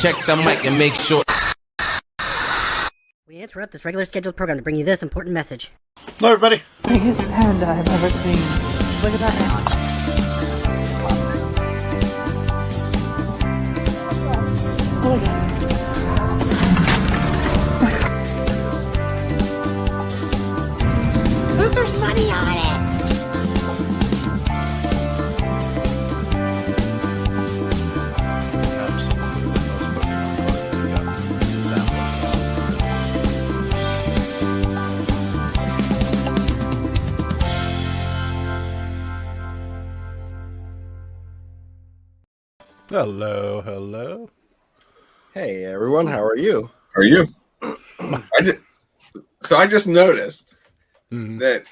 check the mic and make sure. We interrupt this regular scheduled program to bring you this important message. Hello, everybody. Biggest panda I've ever seen. Look at that now. Look at it. There's money on it. Hello, hello. Hey everyone, how are you? How are you? I just noticed that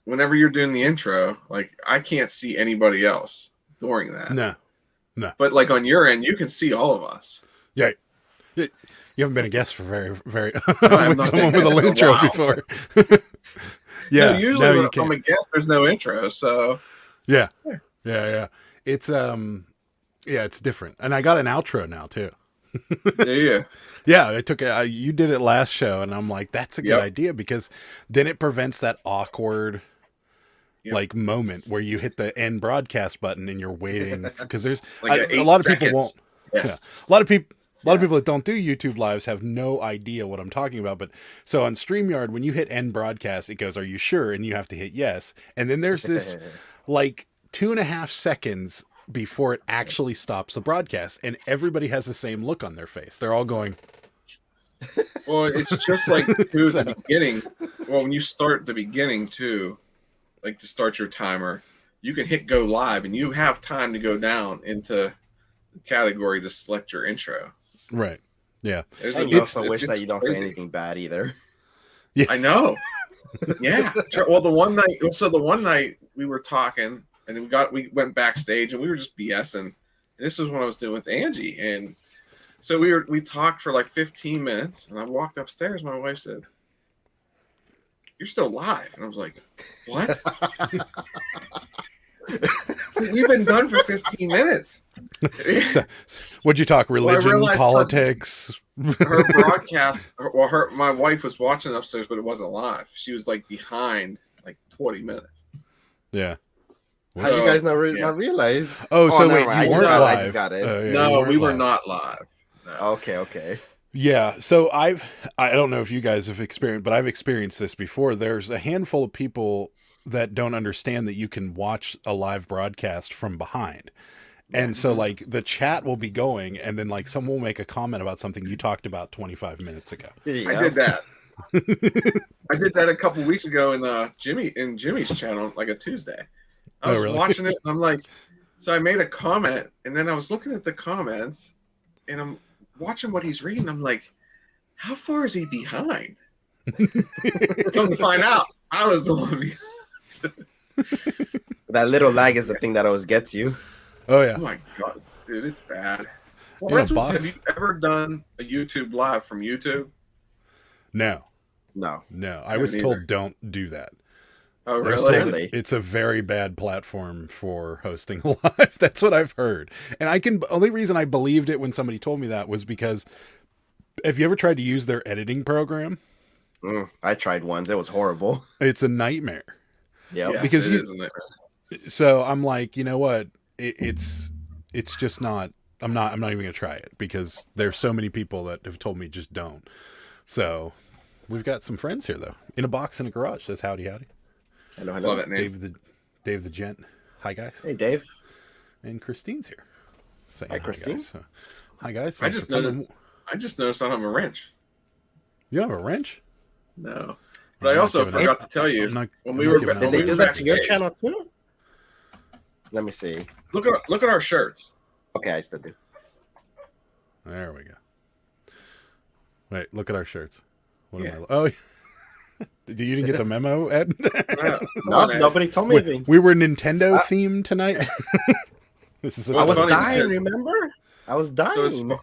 whenever you're doing the intro, like I can't see anybody else during that. No. But like on your end, you can see all of us. Yeah. You haven't been a guest for very I'm with not someone been with a an guest in intro a while. before. Yeah. No, usually no, when you I'm a can't. guest, there's no intro. So Yeah. It's it's different, and I got an outro now too. yeah. Yeah, I took it. You did it last show, and I'm like, that's a good idea because then it prevents that awkward like moment where you hit the end broadcast button and you're waiting because there's Like a lot of people seconds. won't. Yes. Yeah, a lot of people that don't do YouTube lives have no idea what I'm talking about. But so on StreamYard, when you hit end broadcast, it goes, "Are you sure?" And you have to hit yes. And then there's this like 2.5 seconds before it actually stops the broadcast, and everybody has the same look on their face. They're all going. Well, it's just like too at the beginning. Well, when you start the beginning too, like to start your timer, you can hit go live, and you have time to go down into the category to select your intro. Right. Yeah. There's And you also wish that you don't say anything bad either. Yes. I know. Yeah. Well, the one night we were talking, and then we went backstage, and we were just BSing. And this is what I was doing with Angie, and so we talked for like 15 minutes, and I walked upstairs. My wife said, "You're still live," and I was like, "What?" So we've been done for 15 minutes. So, what'd you talk? Religion, realized politics. Her broadcast, my wife was watching upstairs, but it wasn't live. She was like behind like 20 minutes. Yeah. How did you guys not realize? Oh, so never wait, mind. you weren't I live. just got it. Oh, yeah, No, we were live. not live. No. Okay. Yeah, so I don't know if you guys have experienced, but I've experienced this before. There's a handful of people that don't understand that you can watch a live broadcast from behind. And so like the chat will be going, and then like someone will make a comment about something you talked about 25 minutes ago. Yeah. I did that. I did that a couple weeks ago in Jimmy's channel, like a Tuesday. I was watching it, and I'm like, so I made a comment, and then I was looking at the comments, and I'm watching what he's reading. I'm like, how far is he behind? Come to find out, I was the one behind. That little lag is the thing that always gets you. Oh yeah. Oh my god, dude, it's bad. Well, Yeah, that's what, boss. have you ever done a YouTube live from YouTube? No. I was told don't do that. Oh, I was really? told that it's a very bad platform for hosting live. That's what I've heard. And only reason I believed it when somebody told me that was because have you ever tried to use their editing program? I tried once. It was horrible. It's a nightmare. Yeah. Yes, because it is, isn't it? So I'm like, you know what? It's just not. I'm not even gonna try it because there's so many people that have told me just don't. So we've got some friends here though. In a box in a garage. Says howdy. Hello. Love it, name. Dave the gent. Hi guys. Hey, Dave. And Christine's here. Saying Hi, Christine. Guys. Hi guys. I just noticed I don't have a wrench. You have a wrench? No, but I also forgot to tell you when we were Did they do that to your channel too? Let me see. Look at our shirts. Okay, I still do. There we go. Wait, look at our shirts. What Yeah. am I? Oh, you didn't get the memo, Ed? No, nobody told me anything. We were Nintendo themed tonight. This is. Well, I was funny dying. because- Remember? I was dying. So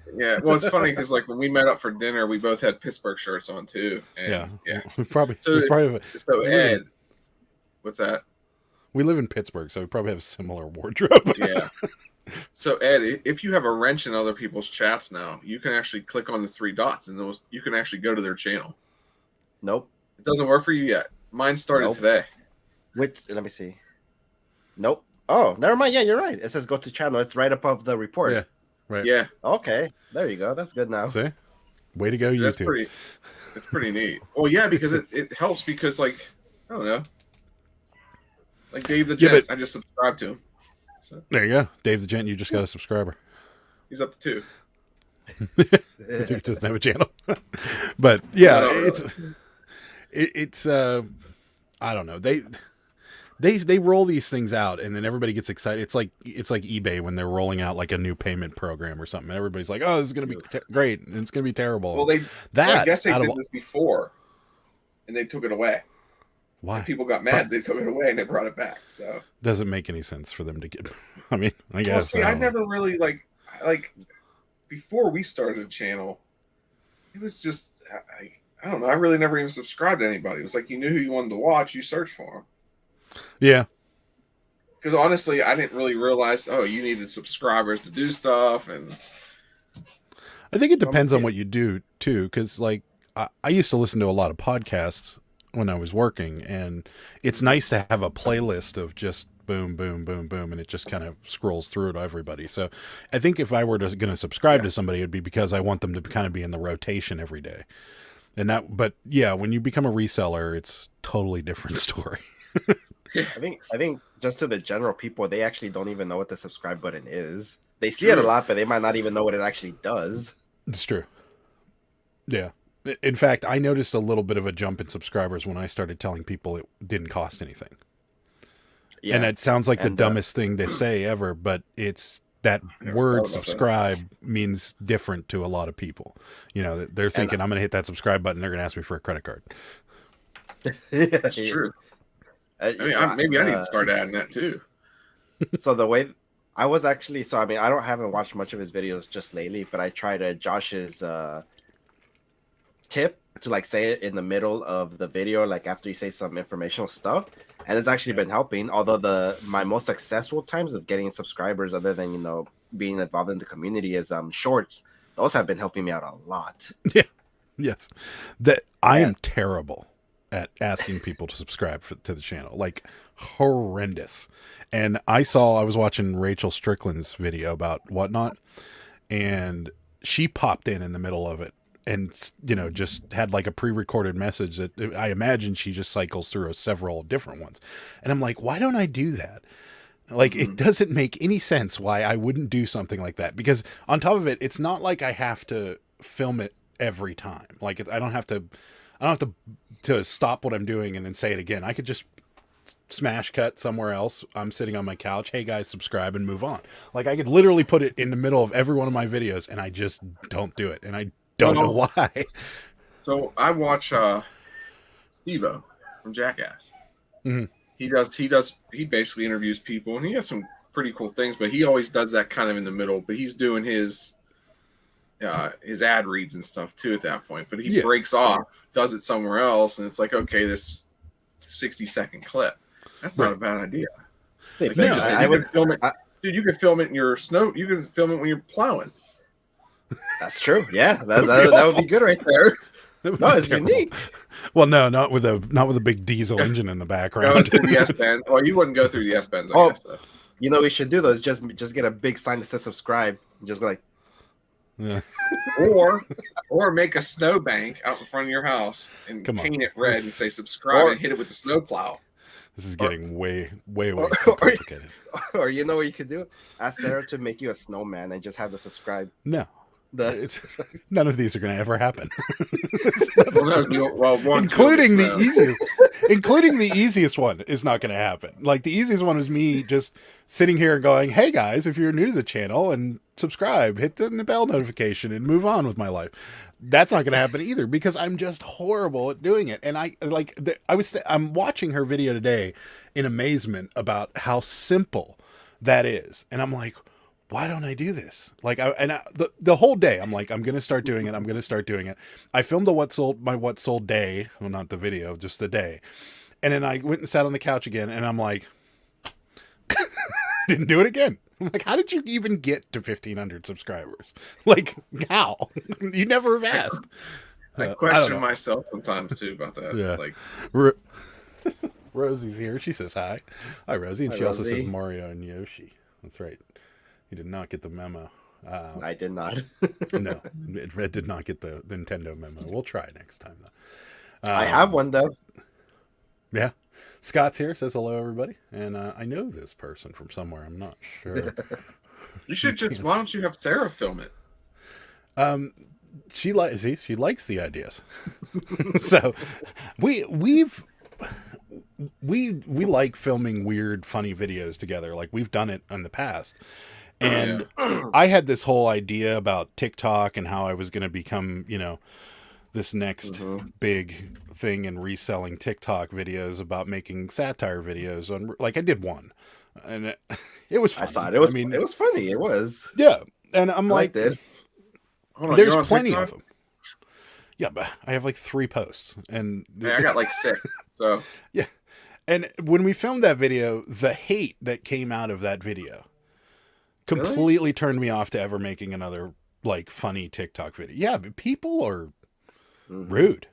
it's funny because like when we met up for dinner, we both had Pittsburgh shirts on too. And, yeah. We probably. So have Ed, what's that? we live in Pittsburgh, so we probably have a similar wardrobe. Yeah. So Ed, if you have a wrench in other people's chats now, you can actually click on the three dots, and those you can actually go to their channel. Nope. It doesn't work for you yet. Mine started Nope. today. Let me see. Nope. Oh, never mind. Yeah, you're right. It says go to channel. It's right above the report. Yeah. Right. Yeah, Okay. There you go. That's good now. See? Way to go, that's YouTube. it's pretty neat. Well, yeah, because it helps because like I don't know, like Dave the Gent, I just subscribed to him. So There you go. Dave the Gent, you just got a subscriber. he's up to 2. He doesn't have a channel. But yeah, No, it's I don't know. They roll these things out and then everybody gets excited. It's like eBay when they're rolling out like a new payment program or something. And everybody's like, "Oh, this is going to be great and it's going to be terrible." Well, I guess they did this before, and they took it away. Why? And people got mad. They took it away and they brought it back. So doesn't make any sense for them to get. I mean, I guess. Well, see, I never really like before we started a channel. It was just I don't know. I really never even subscribed to anybody. It was like you knew who you wanted to watch, you searched for them. Yeah. Because honestly, I didn't really realize. Oh, you needed subscribers to do stuff, and I think it depends on what you do too. Because like I used to listen to a lot of podcasts when I was working, and it's nice to have a playlist of just boom, boom, boom, boom, and it just kind of scrolls through to everybody. So I think if I were going to subscribe to somebody, it'd be because I want them to kind of be in the rotation every day. And but yeah, when you become a reseller, it's totally different story. I think just to the general people, they actually don't even know what the subscribe button is. They see it a lot, but they might not even know what it actually does. It's true. Yeah. In fact, I noticed a little bit of a jump in subscribers when I started telling people it didn't cost anything. Yeah. And it sounds like the dumbest thing to say ever, but it's that word subscribe means different to a lot of people. You know, they're thinking, I'm going to hit that subscribe button. They're going to ask me for a credit card. That's true. I mean, maybe I need to start adding that too. So the way I was actually, I haven't watched much of his videos just lately, but I tried Josh's tip to like say it in the middle of the video, like after you say some informational stuff, and it's actually been helping. Although my most successful times of getting subscribers, other than being involved in the community, is shorts. Those have been helping me out a lot. Yeah, yes, I am terrible at asking people to subscribe to the channel, like horrendous. And I was watching Rachel Strickland's video about Whatnot, and she popped in the middle of it and, just had like a pre-recorded message that I imagine she just cycles through several different ones. And I'm like, why don't I do that? Like, it doesn't make any sense why I wouldn't do something like that, because on top of it, it's not like I have to film it every time. Like, I don't have to stop what I'm doing and then say it again. I could just smash cut somewhere else. I'm sitting on my couch. Hey guys, subscribe and move on. Like, I could literally put it in the middle of every one of my videos, and I just don't do it. And I don't know why. So I watch Steve-O from Jackass. Mm-hmm. He basically interviews people, and he has some pretty cool things, but he always does that kind of in the middle. But he's doing his ad reads and stuff too at that point. But he breaks off, does it somewhere else, and it's like, okay, this 60-second clip. That's not a bad idea. Like you can film it, dude. You can film it in your snow. You can film it when you're plowing. That's true. Yeah, that would be good right there. No, it's unique. Well, no, not with a big diesel engine in the background. Going through the S-bends. Well, you wouldn't go through the S-bends, I guess. So. We should do those. Just get a big sign that says subscribe. And just go like, yeah. or make a snowbank out in front of your house and paint it red and say subscribe and hit it with the snowplow. This is getting way complicated. Or what you could do? Ask Sarah to make you a snowman and just have the subscribe. No. None of these are going to ever happen. Including the easiest one is not going to happen. Like, the easiest one is me just sitting here and going, hey guys, if you're new to the channel, and subscribe, hit the bell notification, and move on with my life. That's not going to happen either, because I'm just horrible at doing it. And I'm watching her video today in amazement about how simple that is. And I'm like, why don't I do this? Like, the whole day, I'm like, I'm going to start doing it. I filmed a what sold day. Well, not the video, just the day. And then I went and sat on the couch again, and I'm like, didn't do it again. I'm like, how did you even get to 1,500 subscribers? Like, how? You never have asked. I I don't question know. myself sometimes too about that. Yeah. Like, Ro- Rosie's here. She says hi. Hi, Rosie. And Hi, she also says Rosie. Mario and Yoshi. That's right. You did not get the memo. I did not. No, it did not get the Nintendo memo. We'll try next time, though. I have one though. Yeah. Scott's here. Says hello, everybody. And I know this person from somewhere. I'm not sure. you should just. Why don't you have Sarah film it? She likes the ideas. So we like filming weird, funny videos together. Like we've done it in the past. And I had this whole idea about TikTok and how I was going to become, this next big thing in reselling TikTok videos about making satire videos on, like I did one, and it was funny. I saw it. It was. It was funny. It was. Yeah, and I'm like, liked it. Hold on, there's you're on plenty TikTok? of them. Yeah, but I have like 3 posts, and Yeah, I got like 6. So yeah. And when we filmed that video, the hate that came out of that video completely turned me off to ever making another like funny TikTok video. Yeah, but people are rude.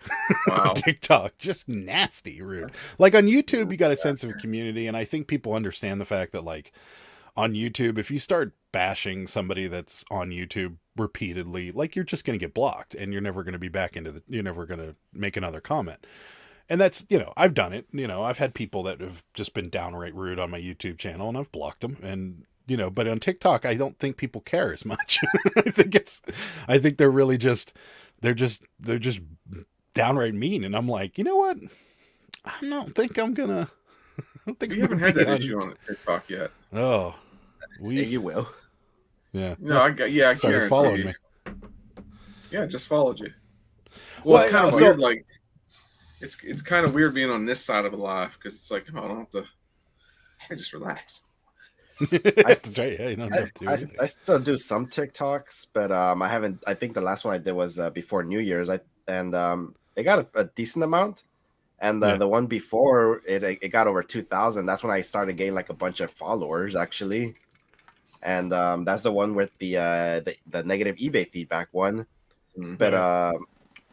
wow. TikTok, just nasty rude. Like on YouTube, you got a sense of community, and I think people understand the fact that like on YouTube, if you start bashing somebody that's on YouTube repeatedly, like you're just going to get blocked, and you're never going to be back you're never going to make another comment. And that's, I've done it. I've had people that have just been downright rude on my YouTube channel, and I've blocked them. And but on TikTok, I don't think people care as much. I think they're really they're just downright mean. And I'm like, you know what? I don't think I'm gonna. I don't think You I'm haven't gonna had be that on- issue on TikTok yet. Oh, Yeah, you will. yeah. No, I Started guarantee following you. me. Yeah, just followed you. Well, Well, it's kind of so- weird. Like, it's kind of weird being on this side of a live because it's like, oh, I don't have to. I just relax. That's right. Yeah, you don't have to. I still do some TikToks, but I haven't. I think the last one I did was before New Year's. It got a decent amount, and the one before it got over 2,000. That's when I started getting like a bunch of followers actually, and that's the one with the negative eBay feedback one. But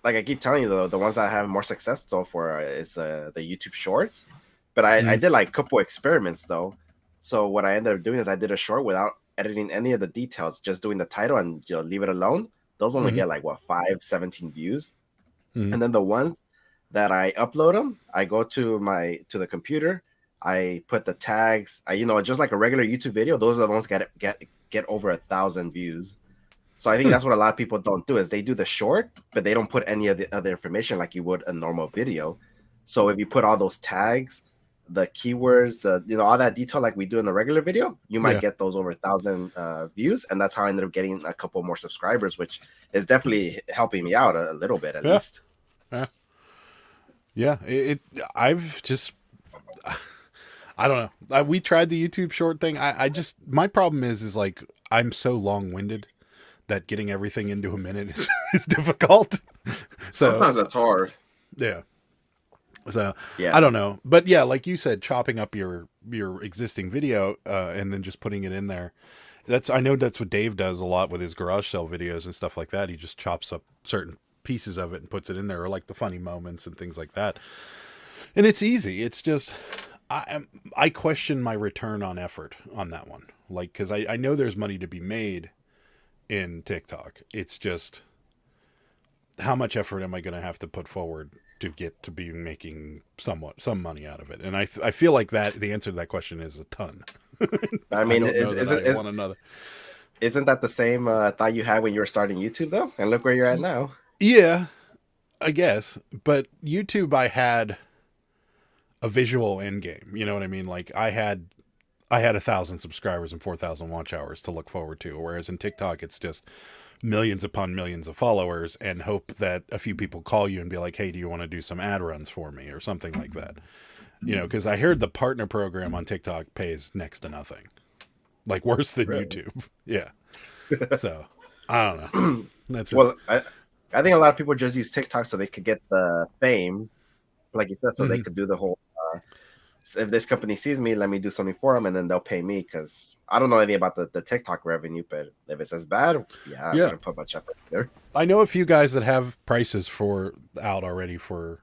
like I keep telling you though, the ones that I have more success so far is the YouTube Shorts. But I did like a couple experiments though. So what I ended up doing is I did a short without editing any of the details, just doing the title and leave it alone. Those only get like 17 views. And then the ones that I upload them, I go to the computer, I put the tags, just like a regular YouTube video. Those are the ones that get over 1,000 views. So I think that's what a lot of people don't do is they do the short, but they don't put any of the other information like you would a normal video. So if you put all those tags, the keywords, all that detail like we do in the regular video, you might get those over 1,000 views, and that's how I ended up getting a couple more subscribers, which is definitely helping me out a little bit at least. Yeah, I've just, I don't know. We tried the YouTube short thing. My problem is like I'm so long-winded that getting everything into a minute is difficult. So sometimes that's hard. Yeah. So yeah, I don't know, but yeah, like you said, chopping up your existing video and then just putting it in there. I know that's what Dave does a lot with his garage sale videos and stuff like that. He just chops up certain pieces of it and puts it in there, or like the funny moments and things like that. And it's easy. It's just I question my return on effort on that one, like because I know there's money to be made in TikTok. It's just how much effort am I going to have to put forward to get to be making some money out of it? And I feel like that the answer to that question is a ton. I mean, isn't that the same thought you had when you were starting YouTube though? And look where you're at now. Yeah, I guess. But YouTube, I had a visual end game. You know what I mean? Like I had 1,000 subscribers and 4,000 watch hours to look forward to. Whereas in TikTok, it's just millions upon millions of followers and hope that a few people call you and be like, hey, do you want to do some ad runs for me or something like that? Because I heard the partner program on TikTok pays next to nothing, like worse than YouTube. Yeah. So I don't know. That's just... Well, I think a lot of people just use TikTok so they could get the fame, like you said, so they could do the whole if this company sees me, let me do something for them, and then they'll pay me because I don't know anything about the TikTok revenue. But if it says bad, yeah, I'm Yeah. gonna put much effort there. I know a few guys that have prices out already for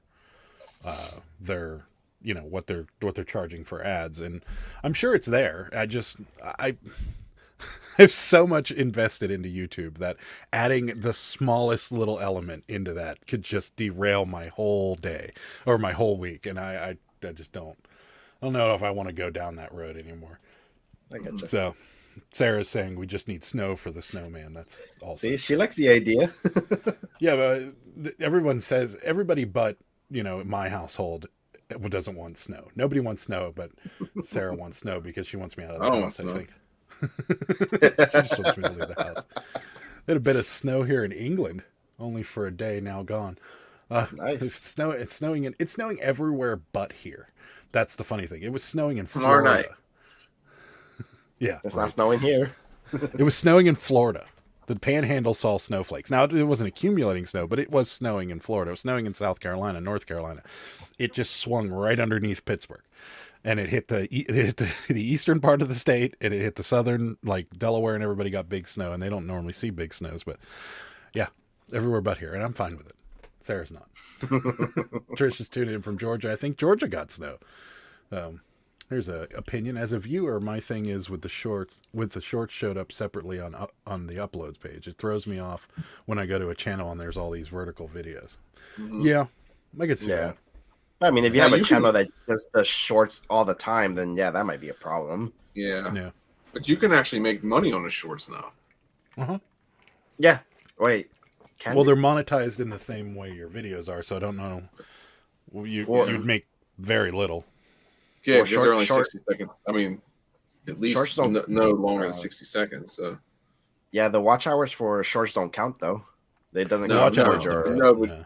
their, what they're charging for ads, and I'm sure it's there. I have so much invested into YouTube that adding the smallest little element into that could just derail my whole day or my whole week, and I just don't know if I want to go down that road anymore. I get you. So Sarah's saying we just need snow for the snowman. That's all. See, she likes the idea. Yeah, but everybody but, my household doesn't want snow. Nobody wants snow, but Sarah wants snow because she wants me out of the house, I think. She just wants me to leave the house. They had a bit of snow here in England, only for a day, now gone. Nice. It's snowing everywhere but here. That's the funny thing. It was snowing in Tomorrow Florida. night. Yeah. It's not snowing here. It was snowing in Florida. The panhandle saw snowflakes. Now, it wasn't accumulating snow, but it was snowing in Florida. It was snowing in South Carolina, North Carolina. It just swung right underneath Pittsburgh. And it hit the eastern part of the state, and it hit the southern, like Delaware, and everybody got big snow. And they don't normally see big snows, but yeah, everywhere but here. And I'm fine with it. Sarah's not. Trish is tuning in from Georgia. I think Georgia got snow. Here's a opinion. As a viewer, my thing is with the shorts showed up separately on the uploads page. It throws me off when I go to a channel and there's all these vertical videos. Mm-hmm. Yeah, I can see Yeah. that. I mean, if you Yeah, have a you channel that does the shorts all the time, then yeah, that might be a problem. Yeah. Yeah. But you can actually make money on the shorts now. Uh-huh. Yeah. Wait. Can Well, you? they're monetized in the same way your videos are, so I don't know. You'd make very little. Yeah, Well, because they're only 60 seconds. I mean, at least Shorts don't- no longer than 60 seconds. So Yeah, the watch hours for shorts don't count though. It doesn't No, count Watch towards hours don't your. count. no, but- Yeah.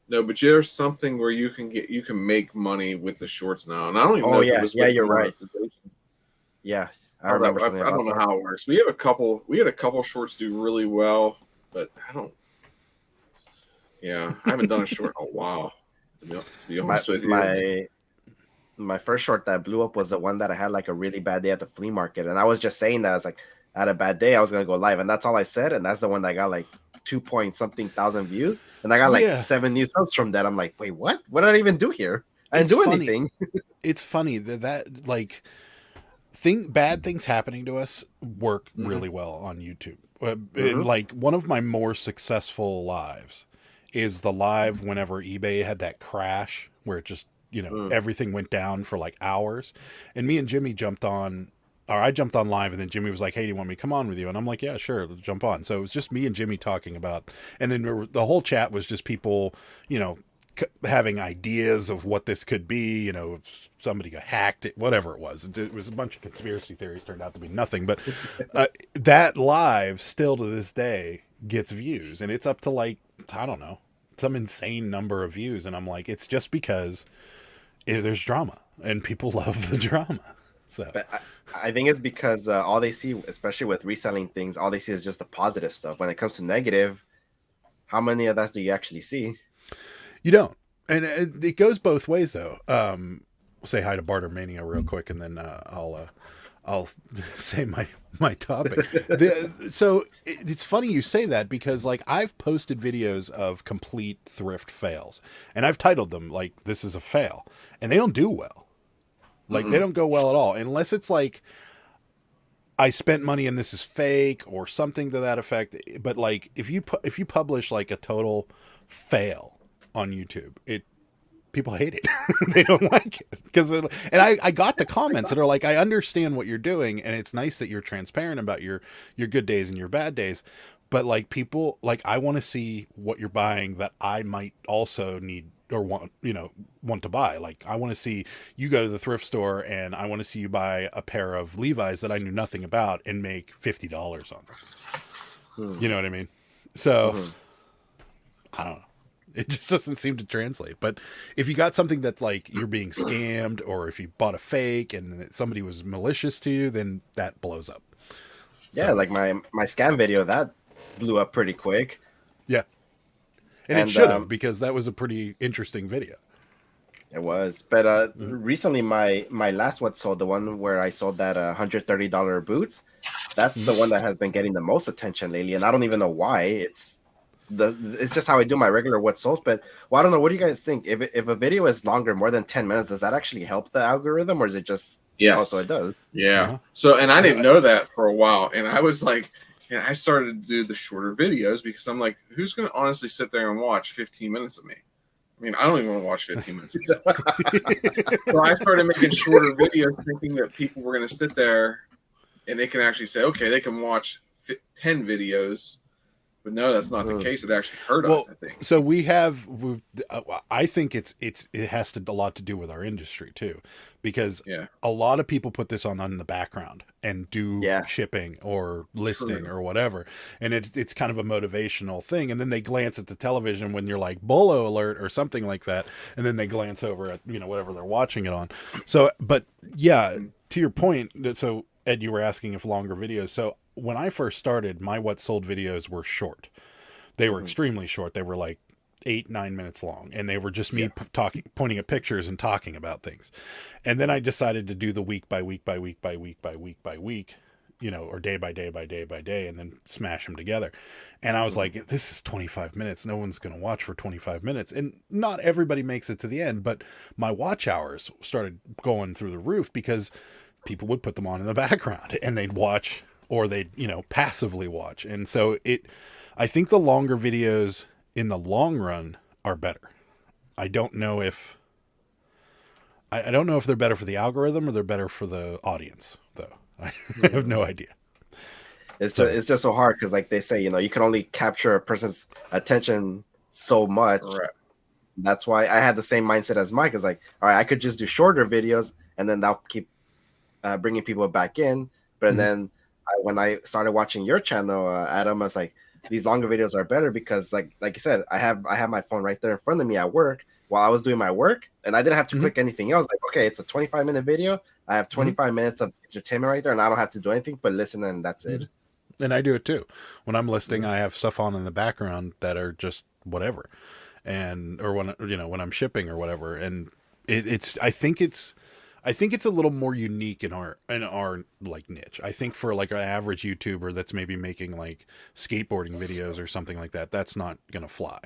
no, but there's something where you can make money with the shorts now, and I don't even Oh, know. if yeah. it was Yeah, with you're the right. monetization. Yeah, I I remember don't something know about that. how it works. We had a couple shorts do really well, but I don't. Yeah, I haven't done a short in a while. To be honest with you. My first short that blew up was the one that I had like a really bad day at the flea market, and I was just saying that I was like, I had a bad day, I was gonna go live, and that's all I said, and that's the one that got like 2 point something thousand views, and I got like Yeah. 7 new subs from that. I'm like, wait, what? What did I even do here? I It's didn't do funny. anything. It's funny that like bad things happening to us work really well on YouTube. And like one of my more successful lives is the live whenever eBay had that crash where it just, everything went down for like hours. And me and Jimmy jumped on, or I jumped on live, and then Jimmy was like, "Hey, do you want me to come on with you?" And I'm like, "Yeah, sure, let's jump on." So it was just me and Jimmy talking about, and then the whole chat was just people, having ideas of what this could be. If somebody got hacked, whatever it was. It was a bunch of conspiracy theories, turned out to be nothing. But that live still to this day gets views, and it's up to like, I don't know, some insane number of views. And I'm like, it's just because there's drama and people love the drama. So But I think it's because all they see, especially with reselling things, all they see is just the positive stuff. When it comes to negative, how many of that do you actually see? you don't. And it goes both ways though. Say hi to Barter Mania real quick, and then I'll say my topic. So it's funny you say that, because like I've posted videos of complete thrift fails, and I've titled them like "This is a fail," and they don't do well. Like they don't go well at all, unless it's like I spent money and this is fake or something to that effect. But like if you publish like a total fail on YouTube, people hate it. They don't like it I got the comments that are like, I understand what you're doing, and it's nice that you're transparent about your good days and your bad days, but like people, like, I want to see what you're buying that I might also need or want to buy. Like, I want to see you go to the thrift store, and I want to see you buy a pair of Levi's that I knew nothing about and make $50 on them. You know what I mean? So I don't know. It just doesn't seem to translate. But if you got something that's like you're being scammed, or if you bought a fake and somebody was malicious to you, then that blows up. Yeah, like my scam video that blew up pretty quick. Yeah. And it should have, because that was a pretty interesting video. It was, but recently my last one sold, the one where I sold that $130 boots. That's the one that has been getting the most attention lately, and I don't even know why. It's just how I do my regular what souls. But well, I don't know. What do you guys think? If a video is longer, more than 10 minutes, does that actually help the algorithm, or is it just? Yes. Also, it does. Yeah. Uh-huh. So, and I didn't know that for a while, and I was like, and I started to do the shorter videos because I'm like, who's going to honestly sit there and watch 15 minutes of me? I mean, I don't even want to watch 15 minutes of me. So I started making shorter videos, thinking that people were going to sit there and they can actually say, okay, they can watch 10 videos. But no, that's not the case. It actually hurt us, I think. So I think it has a lot to do with our industry too, because a lot of people put this on the background and do shipping or listing or whatever, and it's kind of a motivational thing. And then they glance at the television when you're like Bolo alert or something like that, and then they glance over at whatever they're watching it on. So, but yeah, to your point, so Ed, you were asking if longer videos. So when I first started, my what sold videos were short. They were extremely short. They were like 8-9 minutes long, and they were just me pointing at pictures and talking about things. And then I decided to do the week by week by week by week by week by week, or day by day by day by day, and then smash them together. And I was like, this is 25 minutes. No one's going to watch for 25 minutes. And not everybody makes it to the end, but my watch hours started going through the roof because people would put them on in the background and they'd watch, or they'd, passively watch. And so I think the longer videos in the long run are better. I don't know if they're better for the algorithm or they're better for the audience, though. I have no idea. It's just so hard because, like they say, you can only capture a person's attention so much. Right. That's why I had the same mindset as Mike. Is like, all right, I could just do shorter videos, and then that'll keep bringing people back in. But then when I started watching your channel, Adam, I was like, these longer videos are better because, like you said, I have my phone right there in front of me at work while I was doing my work, and I didn't have to click anything else. Like, okay, it's a 25-minute video. I have 25 minutes of entertainment right there, and I don't have to do anything but listen, and that's it. And I do it too. When I'm listing, I have stuff on in the background that are just whatever, or when I'm shipping or whatever. And I think it's a little more unique in our like niche. I think for like an average YouTuber that's maybe making like skateboarding videos or something like that, that's not gonna fly.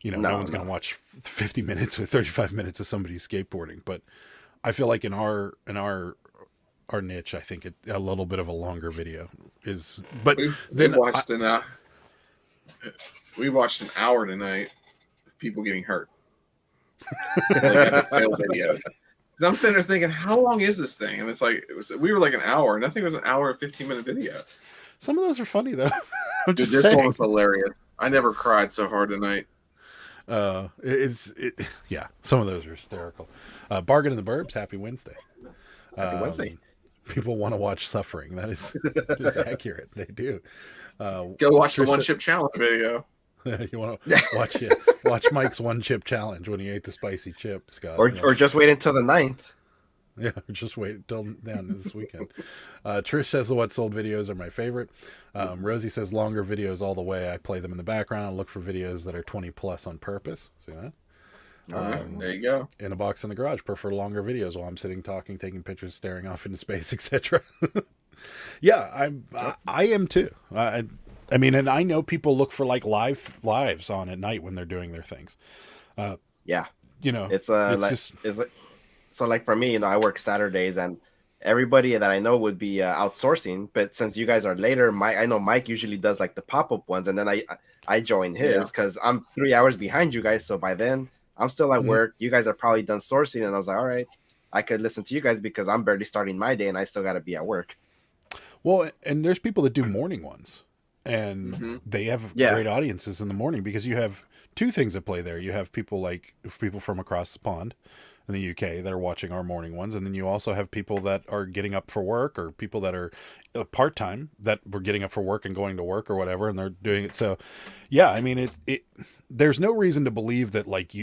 No one's gonna watch 50 minutes or 35 minutes of somebody skateboarding. But I feel like in our niche, I think a little bit of a longer video is. But we watched an hour tonight of people getting hurt. Like, videos. Because I'm sitting there thinking, how long is this thing? And it's like we were like an hour, and I think it was an hour and 15-minute video. Some of those are funny though. I'm just this saying. one was hilarious. I never cried so hard tonight. Yeah, some of those are hysterical. Bargain in the Burbs, happy Wednesday. Happy Wednesday. People want to watch suffering. That is accurate. They do. Go watch the One Chip Challenge video. You want to watch Mike's One Chip Challenge when he ate the spicy chip, Scott. Or just wait until the 9th. Yeah, just wait until this weekend. Trish says the what sold videos are my favorite. Rosie says longer videos all the way. I play them in the background. I look for videos that are 20 plus on purpose. See that? There you go. In a box in the garage. Prefer longer videos while I'm sitting, talking, taking pictures, staring off into space, etc. Yeah, I am too. I mean, and I know people look for like lives on at night when they're doing their things. Yeah, it's like so like for me, I work Saturdays, and everybody that I know would be outsourcing. But since you guys are later, I know Mike usually does like the pop-up ones, and then I join his because I'm 3 hours behind you guys. So by then I'm still at work. You guys are probably done sourcing, and I was like, all right, I could listen to you guys because I'm barely starting my day, and I still got to be at work. Well, and there's people that do morning ones. And they have great audiences in the morning because you have two things at play there. You have people from across the pond in the UK that are watching our morning ones. And then you also have people that are getting up for work, or people that are part-time that were getting up for work and going to work or whatever. And they're doing it. So yeah, I mean, there's no reason to believe that like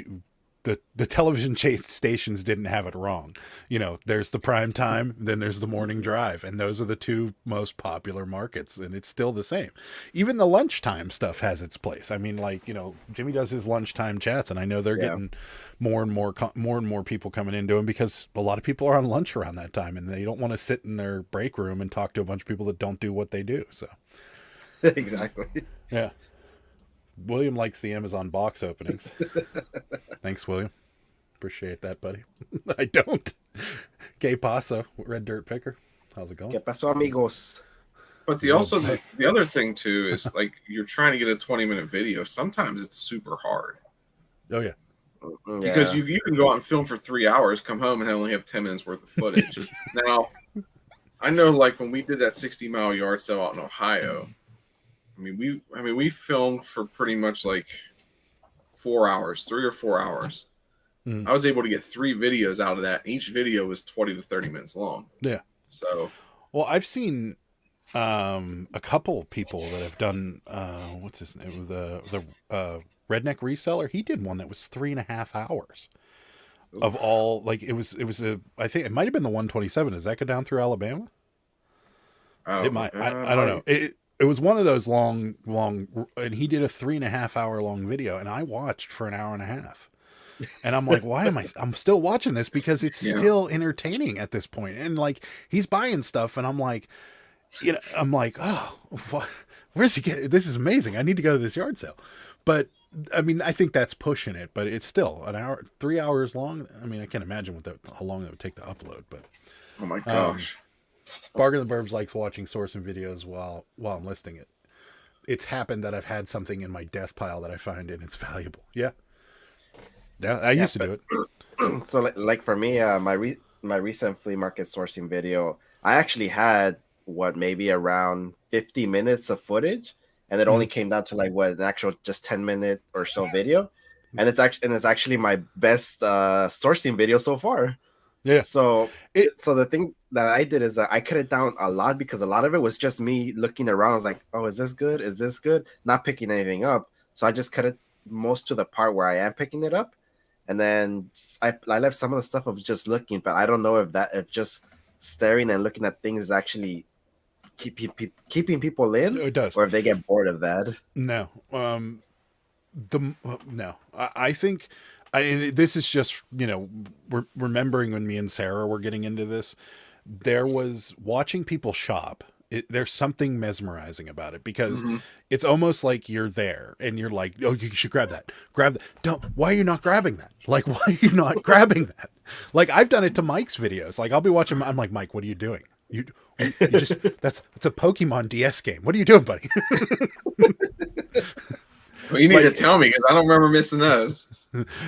the television stations didn't have it wrong. You know, there's the prime time, then there's the morning drive, and those are the two most popular markets, and it's still the same. Even the lunchtime stuff has its place. I mean, like, you know, Jimmy does his lunchtime chats, and I know they're getting more and more people coming into them because a lot of people are on lunch around that time, and they don't want to sit in their break room and talk to a bunch of people that don't do what they do. So, Exactly. yeah. William likes the Amazon box openings. Thanks, William. Appreciate that, buddy. I don't. Que paso, Red Dirt Picker. How's it going? ¿Qué pasó, amigos? But the other thing too is like you're trying to get a 20-minute video. Sometimes it's super hard. Oh yeah. Because you can go out and film for 3 hours, come home and only have 10 minutes worth of footage. Now, I know like when we did that 60-mile yard sale out in Ohio, we filmed for pretty much like 4 hours, 3 or 4 hours. I was able to get 3 videos out of that. Each video was 20 to 30 minutes long. Yeah. So, well, I've seen a couple people that have done what's his name, the Redneck Reseller. He did one that was 3.5 hours of all, like it was I think it might have been the 127. Does that go down through Alabama? It might. I don't know. It was one of those long, and he did a 3.5 hour long video, and I watched for an hour and a half. And I'm like, why am I'm still watching this because it's still entertaining at this point. And like, he's buying stuff, and I'm like, you know, oh, where's he get? This is amazing. I need to go to this yard sale. But I mean, I think that's pushing it, but it's still an hour, 3 hours long. I mean, I can't imagine how long it would take to upload, but oh my gosh. Bargain the Burbs likes watching sourcing videos while I'm listing it. It's happened that I've had something in my death pile that I find and it's valuable. Yeah. I used to do it. So like for me, my recent flea market sourcing video, I actually had maybe around 50 minutes of footage, and it only came down to like an actual just 10-minute or so video, and it's actually my best sourcing video so far. Yeah. So the thing that I did is I cut it down a lot because a lot of it was just me looking around. I was like, oh, is this good? Is this good? Not picking anything up. So I just cut it most to the part where I am picking it up. And then I left some of the stuff of just looking, but I don't know if just staring and looking at things is actually keeping people in. It does. Or if they get bored of that. No. No. I think... and this is just, you know, remembering when me and Sarah were getting into this, there was watching people shop. There's something mesmerizing about it because it's almost like you're there and you're like, oh, you should grab that. Why are you not grabbing that? Like, why are you not grabbing that? Like, I've done it to Mike's videos. Like, I'll be watching, I'm like, Mike, what are you doing? You just, that's a Pokemon DS game. What are you doing, buddy? Well, you need to tell me because I don't remember missing those.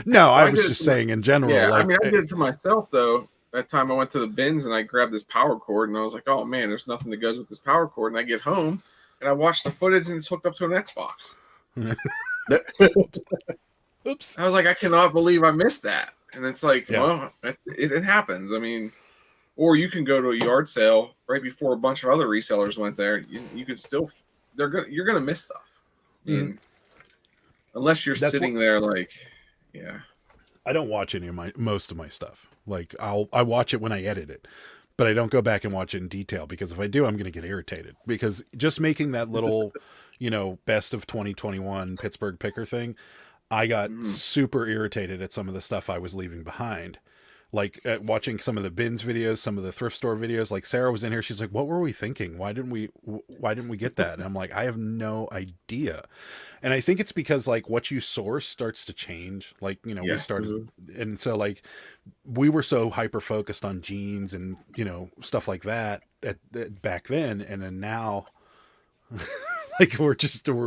No, I was just saying in general. Yeah, like, I mean, I did it to myself though. That time I went to the bins and I grabbed this power cord and I was like, oh man, there's nothing that goes with this power cord. And I get home and I watch the footage and it's hooked up to an Xbox. Oops. I was like, I cannot believe I missed that. And it's like, well, it happens. I mean, or you can go to a yard sale right before a bunch of other resellers went there. You could still, you're gonna miss stuff. I mean, unless you're sitting there like, I don't watch most of my stuff. Like I watch it when I edit it, but I don't go back and watch it in detail because if I do, I'm going to get irritated because just making that little, you know, best of 2021 Pittsburgh picker thing, I got super irritated at some of the stuff I was leaving behind. Like watching some of the bins videos, some of the thrift store videos, like Sarah was in here. She's like, what were we thinking? Why didn't we get that? And I'm like, I have no idea. And I think it's because like what you source starts to change. Like, you know, we started, and so like we were so hyper focused on jeans and, you know, stuff like that back then. And then now like we're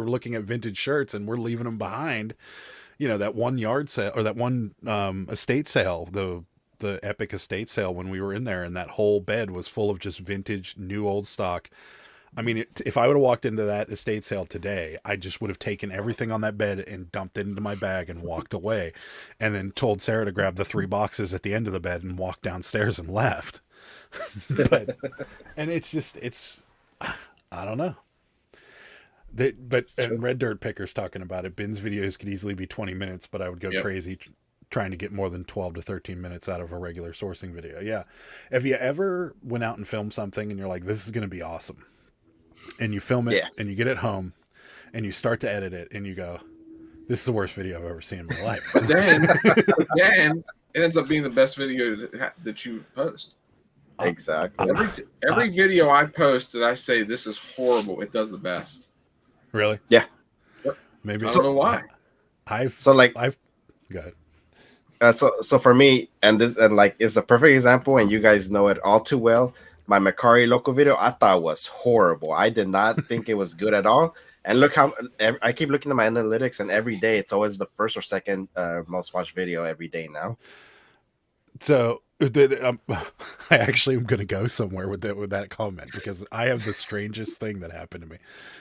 looking at vintage shirts and we're leaving them behind, you know, that one yard sale or that one estate sale, the epic estate sale when we were in there, and that whole bed was full of just vintage new old stock. I mean, if I would have walked into that estate sale today, I just would have taken everything on that bed and dumped it into my bag and walked away, and then told Sarah to grab the 3 boxes at the end of the bed and walk downstairs and left. And it's I don't know. And Red Dirt Picker's talking about it. Ben's videos could easily be 20 minutes, but I would go crazy trying to get more than 12 to 13 minutes out of a regular sourcing video. Yeah. If you ever went out and filmed something and you're like, this is going to be awesome, and you film it and you get it home and you start to edit it and you go, this is the worst video I've ever seen in my life. But then it ends up being the best video that you post. Exactly. Every video I post that I say this is horrible, it does the best. Really? Yeah. Maybe. I don't know why. I've go ahead. So for me, and like it's the perfect example, and you guys know it all too well. My Macari local video, I thought was horrible. I did not think it was good at all. And look how I keep looking at my analytics, and every day it's always the first or second most watched video every day now. So I actually am going to go somewhere with that comment, because I have the strangest thing that happened to me.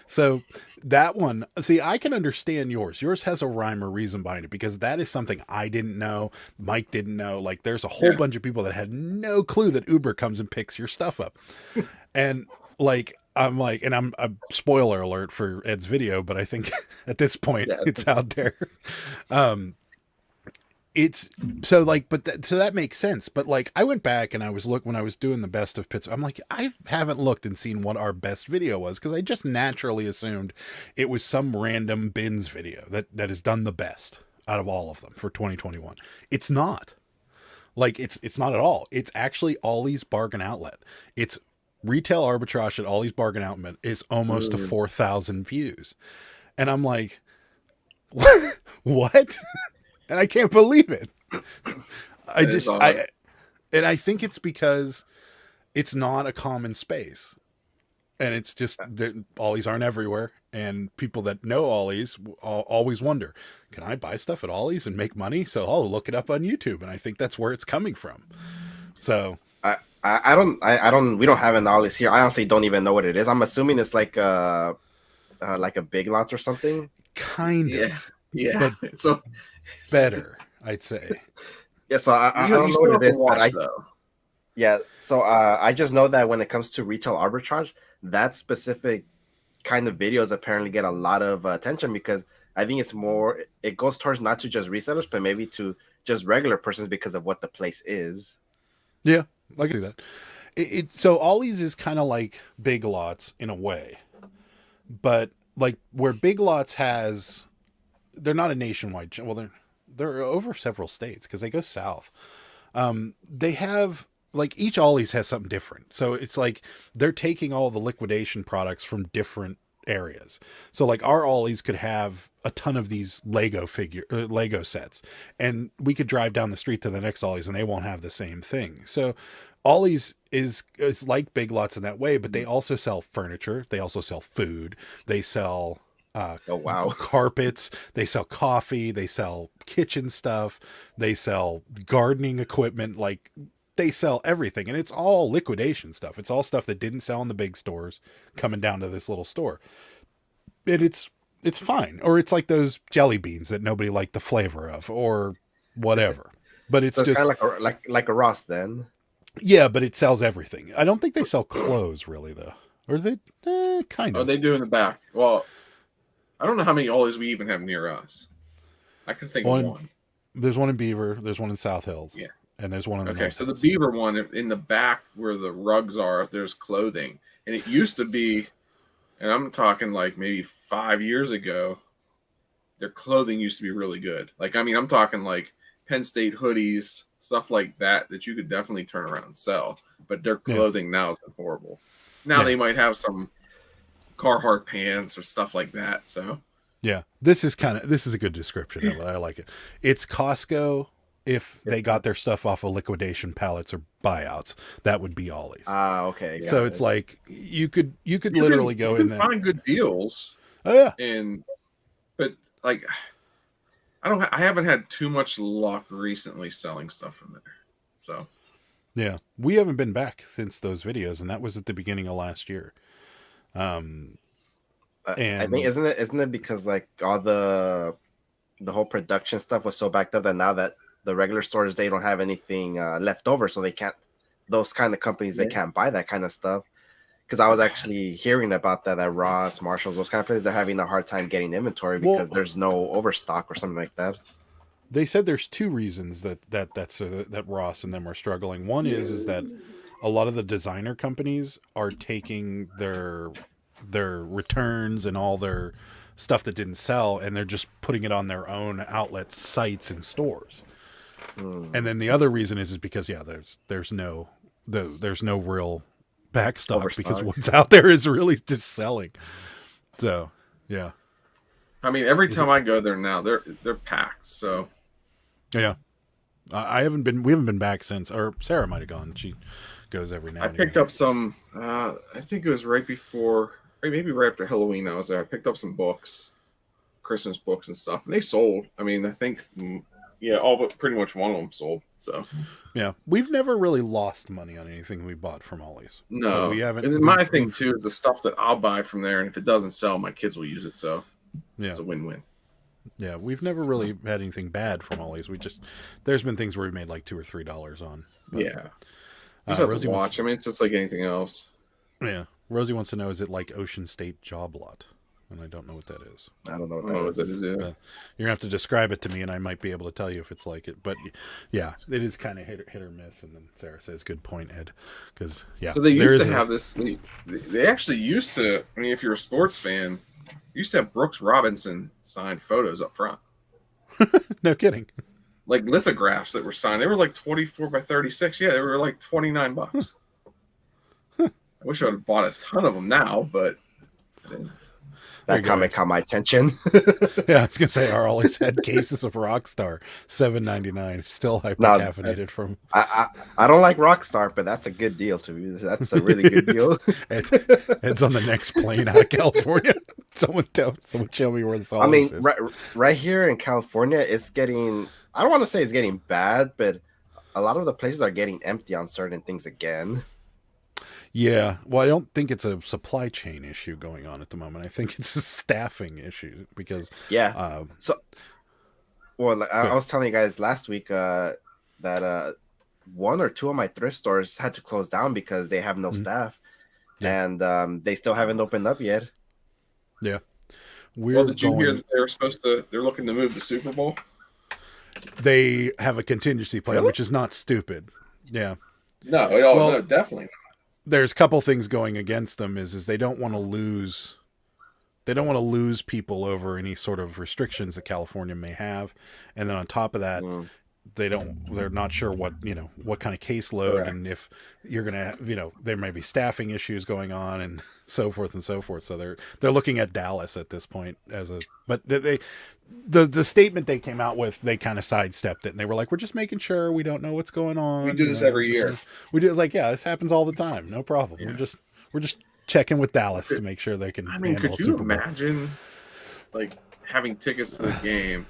So that one, see, I can understand yours. Yours has a rhyme or reason behind it, because that is something I didn't know. Mike didn't know. Like, there's a whole bunch of people that had no clue that Uber comes and picks your stuff up. And like, I'm like, and I'm a spoiler alert for Ed's video, but I think at this point it's out there. It's so like, but so that makes sense. But like, I went back and I was when I was doing the best of Pittsburgh, I'm like, I haven't looked and seen what our best video was, because I just naturally assumed it was some random bins video that has done the best out of all of them for 2021. It's not. Like, it's not at all. It's actually Ollie's Bargain Outlet. It's retail arbitrage at Ollie's Bargain Outlet is almost to 4,000 views. And I'm like, what? And I can't believe it. And I think it's because it's not a common space. And it's just that Ollie's aren't everywhere. And people that know Ollie's always wonder, can I buy stuff at Ollie's and make money? So I'll look it up on YouTube. And I think that's where it's coming from. So I don't, we don't have an Ollie's here. I honestly don't even know what it is. I'm assuming it's like a Big Lots or something. Kind of. Yeah. But So better, I'd say. Yeah, so I don't know what it is, but so I just know that when it comes to retail arbitrage, that specific kind of videos apparently get a lot of attention, because I think it goes towards not to just resellers, but maybe to just regular persons because of what the place is. Yeah, I can see that. So Ollie's is kind of like Big Lots in a way, but like where Big Lots has, they're not a nationwide chain. Well, they're over several states because they go south. They have, like, each Ollie's has something different. So it's like they're taking all the liquidation products from different areas. So like our Ollie's could have a ton of these Lego sets, and we could drive down the street to the next Ollie's and they won't have the same thing. So Ollie's is like Big Lots in that way, but they also sell furniture. They also sell food. They sell carpets. They sell coffee. They sell kitchen stuff. They sell gardening equipment. Like, they sell everything, and it's all liquidation stuff. It's all stuff that didn't sell in the big stores coming down to this little store. And it's fine. Or it's like those jelly beans that nobody liked the flavor of, or whatever. But it's just kind of like a Ross then. Yeah, but it sells everything. I don't think they sell clothes really, though. Or they kind of. Oh, they do in the back. Well, I don't know how many Ollie's we even have near us. I can think of one. There's one in Beaver. There's one in South Hills. Yeah. And there's one in the Okay, North so Hills. the Beaver one, in the back where the rugs are, there's clothing. And it used to be, and I'm talking like maybe 5 years ago, their clothing used to be really good. Like, I mean, I'm talking like Penn State hoodies, stuff like that you could definitely turn around and sell. But their clothing now has been horrible. Now they might have some Carhartt pants or stuff like that. So yeah, this is a good description of it. I like it. It's Costco if they got their stuff off of liquidation pallets or buyouts. That would be Ollie's. Okay. So it's like you could literally go in there, find good deals. Oh yeah, but like I haven't had too much luck recently selling stuff from there. So yeah, we haven't been back since those videos, and that was at the beginning of last year. And I think isn't it because like all the whole production stuff was so backed up that now that the regular stores, they don't have anything left over, so they can't, those kind of companies, they can't buy that kind of stuff. Because I was actually hearing about that at Ross, Marshalls, those kind of places, they're having a hard time getting inventory because there's no overstock or something like that. They said there's two reasons that Ross and them are struggling. One is that a lot of the designer companies are taking their returns and all their stuff that didn't sell, and they're just putting it on their own outlets, sites, and stores. And then the other reason is because there's no real backstock because Overstock. what's out there is really just selling. So yeah, I mean, every time I go there now, they're packed. So yeah. We haven't been back since, or Sarah might have gone. She goes every now I and picked again. up some. I think it was right before, or maybe right after Halloween. I was there. I picked up some books, Christmas books and stuff, and they sold. I mean, I think, yeah, all but pretty much one of them sold. So Yeah, we've never really lost money on anything we bought from Ollie's. no, But we haven't. And then my thing too is the stuff that I'll buy from there, and if it doesn't sell, my kids will use it. So Yeah, it's a win-win. yeah, we've never really had anything bad from Ollie's. There's been things where we made like $2 or $3 on. But, Yeah, you just have Rosie to wants- watch. I mean, it's just like anything else. Yeah, Rosie wants to know: is it like Ocean State Job Lot? And I don't know what that is. I don't know I don't know what that is. Yeah. You're gonna have to describe it to me, and I might be able to tell you if it's like it. But yeah, it is kind of hit or miss. And then Sarah says, "Good point, Ed." Because yeah, So they there used is to have this. They actually used to. I mean, if you're a sports fan, used to have Brooks Robinson signed photos up front, no kidding. like lithographs that were signed. They were like 24 by 36. Yeah, they were like $29. I wish I would have bought a ton of them now, but I didn't. That comment caught my attention. Yeah, I was gonna say our always had cases of Rockstar, $7.99, still hypercaffeinated from. I don't like Rockstar, but that's a good deal to me. That's a really good deal. It's on the next plane out of California. Someone show me where this all I mean, is. right here in California, it's getting. I don't want to say it's getting bad, but a lot of the places are getting empty on certain things again. Yeah, well, I don't think it's a supply chain issue going on at the moment. I think it's a staffing issue because Yeah. Well, I was telling you guys last week that one or two of my thrift stores had to close down because they have no staff, and they still haven't opened up yet. Yeah, Well, did you hear that they're looking to move the Super Bowl? They have a contingency plan, Really? which is not stupid. Yeah, No, no, definitely not. there's a couple things going against them. Is they don't want to lose. They don't want to lose people over any sort of restrictions that California may have, and then on top of that, they're not sure what kind of caseload. Correct. And if you're gonna there may be staffing issues going on and so forth and so forth. So they're looking at Dallas at this point but the statement they came out with, they kind of sidestepped it, and they were like, we're just making sure, we don't know what's going on. We do this every year. We do this happens all the time, no problem. Yeah. We're just checking with Dallas to make sure they can I mean, handle could you Super Bowl. imagine like having tickets to the game?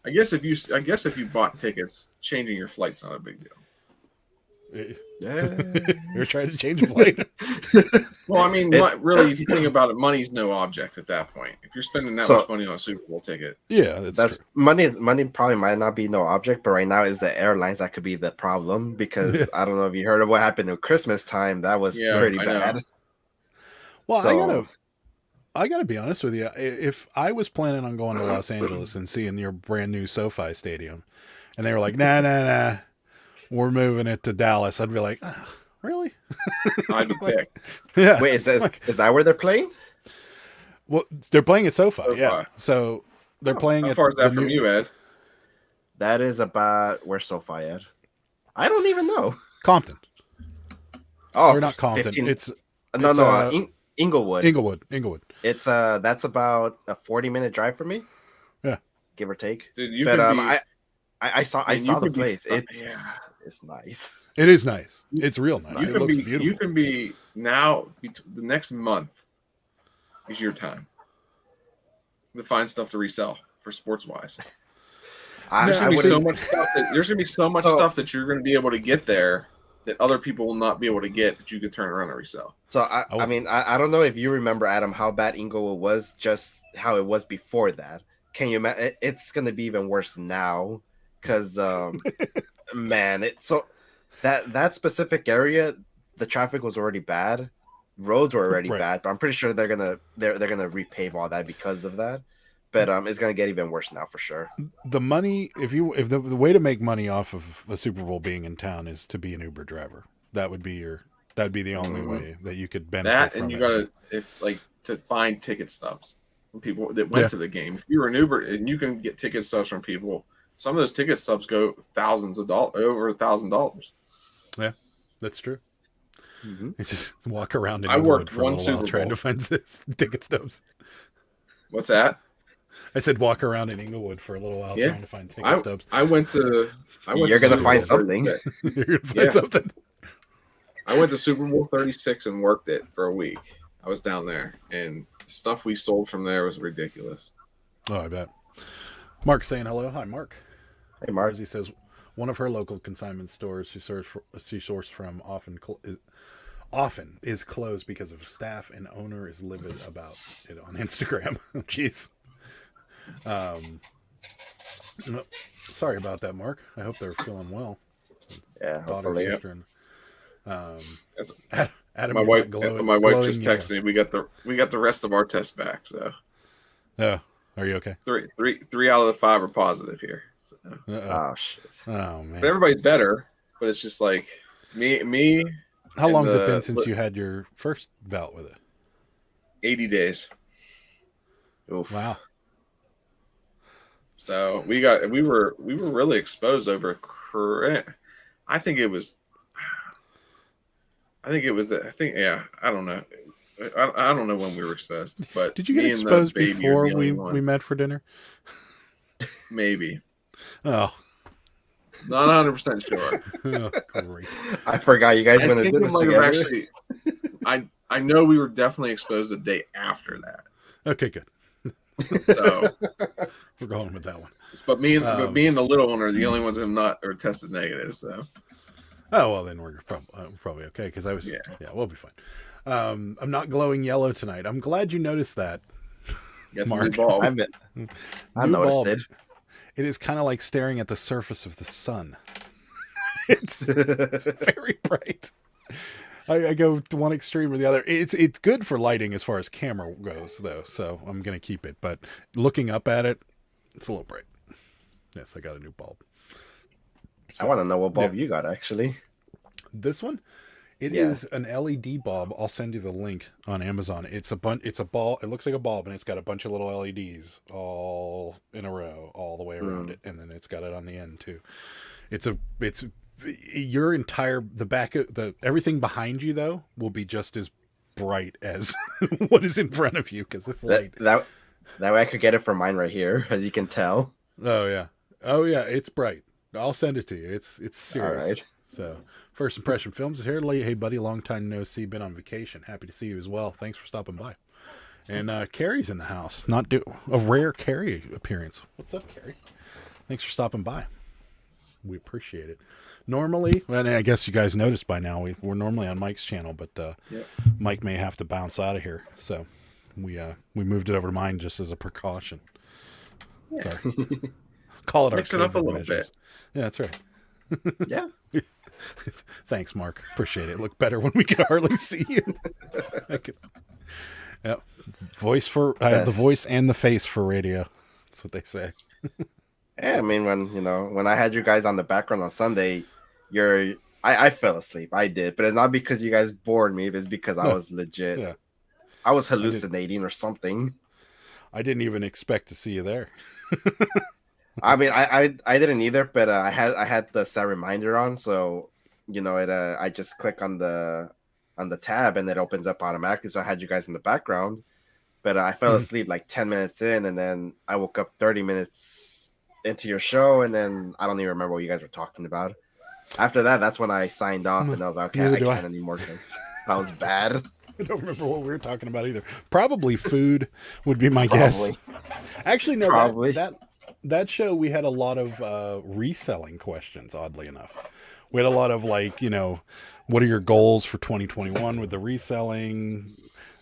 I guess if you bought tickets, changing your flight's not a big deal. You're trying to change a flight. Well, I mean, really, if you think about it, money's no object at that point. If you're spending that much money on a Super Bowl ticket, Yeah, That's true. money probably might not be no object, but right now is the airlines that could be the problem because I don't know if you heard of what happened at Christmas time. That was pretty I know. bad. Well, So- I gotta be honest with you. If I was planning on going to Los Angeles and seeing your brand new SoFi Stadium, and they were like, nah, we're moving it to Dallas, I'd be like, really? I'd be ticked. Yeah. Wait, is that where they're playing? Well, they're playing at SoFi. SoFi. Yeah. So they're playing How at far is that the from new- you, Ed? That is about where SoFi at. I don't even know. Compton. Oh, Or not Compton. 15 It's Inglewood. Inglewood. It's that's about a 40-minute drive for me. Yeah. Give or take. Dude, you But can be, I saw you the could be place. fu- It's nice. It is nice. It's real nice. you It can looks be, beautiful. you can be now. The next month is your time to find stuff to resell for sports wise. There's I gonna be would. so much stuff there's gonna be so much So- stuff that you're gonna be able to get there that other people will not be able to get that you could turn around and resell. So Oh. I mean I don't know if you remember, Adam, how bad Inglewood was, just how it was before that. Can you imagine? It's gonna be even worse now because man, that specific area, the traffic was already bad, roads were already Right. bad, but I'm pretty sure they're gonna repave all that because of that. but it's gonna get even worse now for sure. The money, if the way to make money off of a Super Bowl being in town is to be an Uber driver, that'd be the only way that you could benefit That, from and you it. gotta to find ticket stubs from people that went to the game. If you're an Uber and you can get ticket stubs from people, some of those ticket stubs go thousands of dollars, over $1,000. Yeah, that's true. Mm-hmm. You just walk around in I Inglewood worked for a one little while Super trying Bowl. to find ticket stubs. What's that? I said walk around in Inglewood for a little while trying to find ticket stubs. I went to. You're to gonna Super find Bowl something. 36. You're gonna find something. I went to Super Bowl 36 and worked it for a week. I was down there, and stuff we sold from there was ridiculous. Oh, I bet. Mark saying hello. Hi, Mark. Hey, Mark. He says one of her local consignment stores she sourced from often is closed because of staff, and owner is livid about it on Instagram. Jeez. Sorry about that, Mark. I hope they're feeling well. Yeah, Daughter, hopefully. sister, and Adam, My you're wife, not glowing- my wife glowing just yellow. texted me. We got the rest of our tests back. So Oh, are you okay? three out of the 5 are positive here. So. Uh-oh. Oh shit. Oh man. But everybody's better. But it's just like me. How and long has it been since you had your first bout with it? 80 days. Oof. Wow. So we were really exposed over. I think it was. I don't know. I don't know when we were exposed, but Did you get me and the exposed baby are before the we only ones. met for dinner? Maybe. Oh, Not 100% sure. oh great. I forgot you guys I went to think we dinner might together. have actually. I know we were definitely exposed the day after that. Okay, good. So, We're going with that one. but me and the little one are the only ones that have not or tested negative. So, Oh well, then we're probably okay because I was. Yeah, we'll be fine. I'm not glowing yellow tonight. I'm glad you noticed that. got the Mark. new ball. I New noticed bulb. it. It is kind of like staring at the surface of the sun. It's very bright. I go to one extreme or the other. It's good for lighting as far as camera goes, though. So I'm gonna keep it. But looking up at it, it's a little bright. Yes, I got a new bulb. I want to know what bulb you got actually. This one, it is an LED bulb. I'll send you the link on Amazon. It's a ball. It looks like a bulb, and it's got a bunch of little LEDs all in a row, all the way around it, and then it's got it on the end too. It's your entire everything behind you though will be just as bright as what is in front of you because this light. That way I could get it from mine right here, as you can tell. Oh yeah, it's bright. I'll send it to you. It's serious. All right. So, First Impression Films is here. Hey, buddy, long time no see. Been on vacation. Happy to see you as well. Thanks for stopping by. And Carrie's in the house. A rare Carrie appearance. What's up, Carrie? Thanks for stopping by. We appreciate it. Normally, and I guess you guys noticed by now, we're normally on Mike's channel, but Mike may have to bounce out of here. So we moved it over to mine just as a precaution. Yeah. Sorry. Call it Mix our it up a COVID little measures. bit. Yeah, that's right. Yeah. Thanks, Mark. Appreciate it. Look better when we can hardly see you. Yeah. I have the voice and the face for radio. That's what they say. Yeah, I mean, when I had you guys on the background on Sunday, I fell asleep. I did, but it's not because you guys bored me. It's because I was legit. Yeah. I was hallucinating or something. I didn't even expect to see you there. I mean, I didn't either, but I had the set reminder on, so I just click on the tab and it opens up automatically. So I had you guys in the background, but I fell asleep like 10 minutes in, and then I woke up 30 minutes into your show, and then I don't even remember what you guys were talking about. After that, that's when I signed off, and I was like, okay, I can't anymore because that was bad. I don't remember what we were talking about either. Probably food would be my guess. Actually, no. Probably. That show we had a lot of reselling questions. Oddly enough, we had a lot of what are your goals for 2021 with the reselling?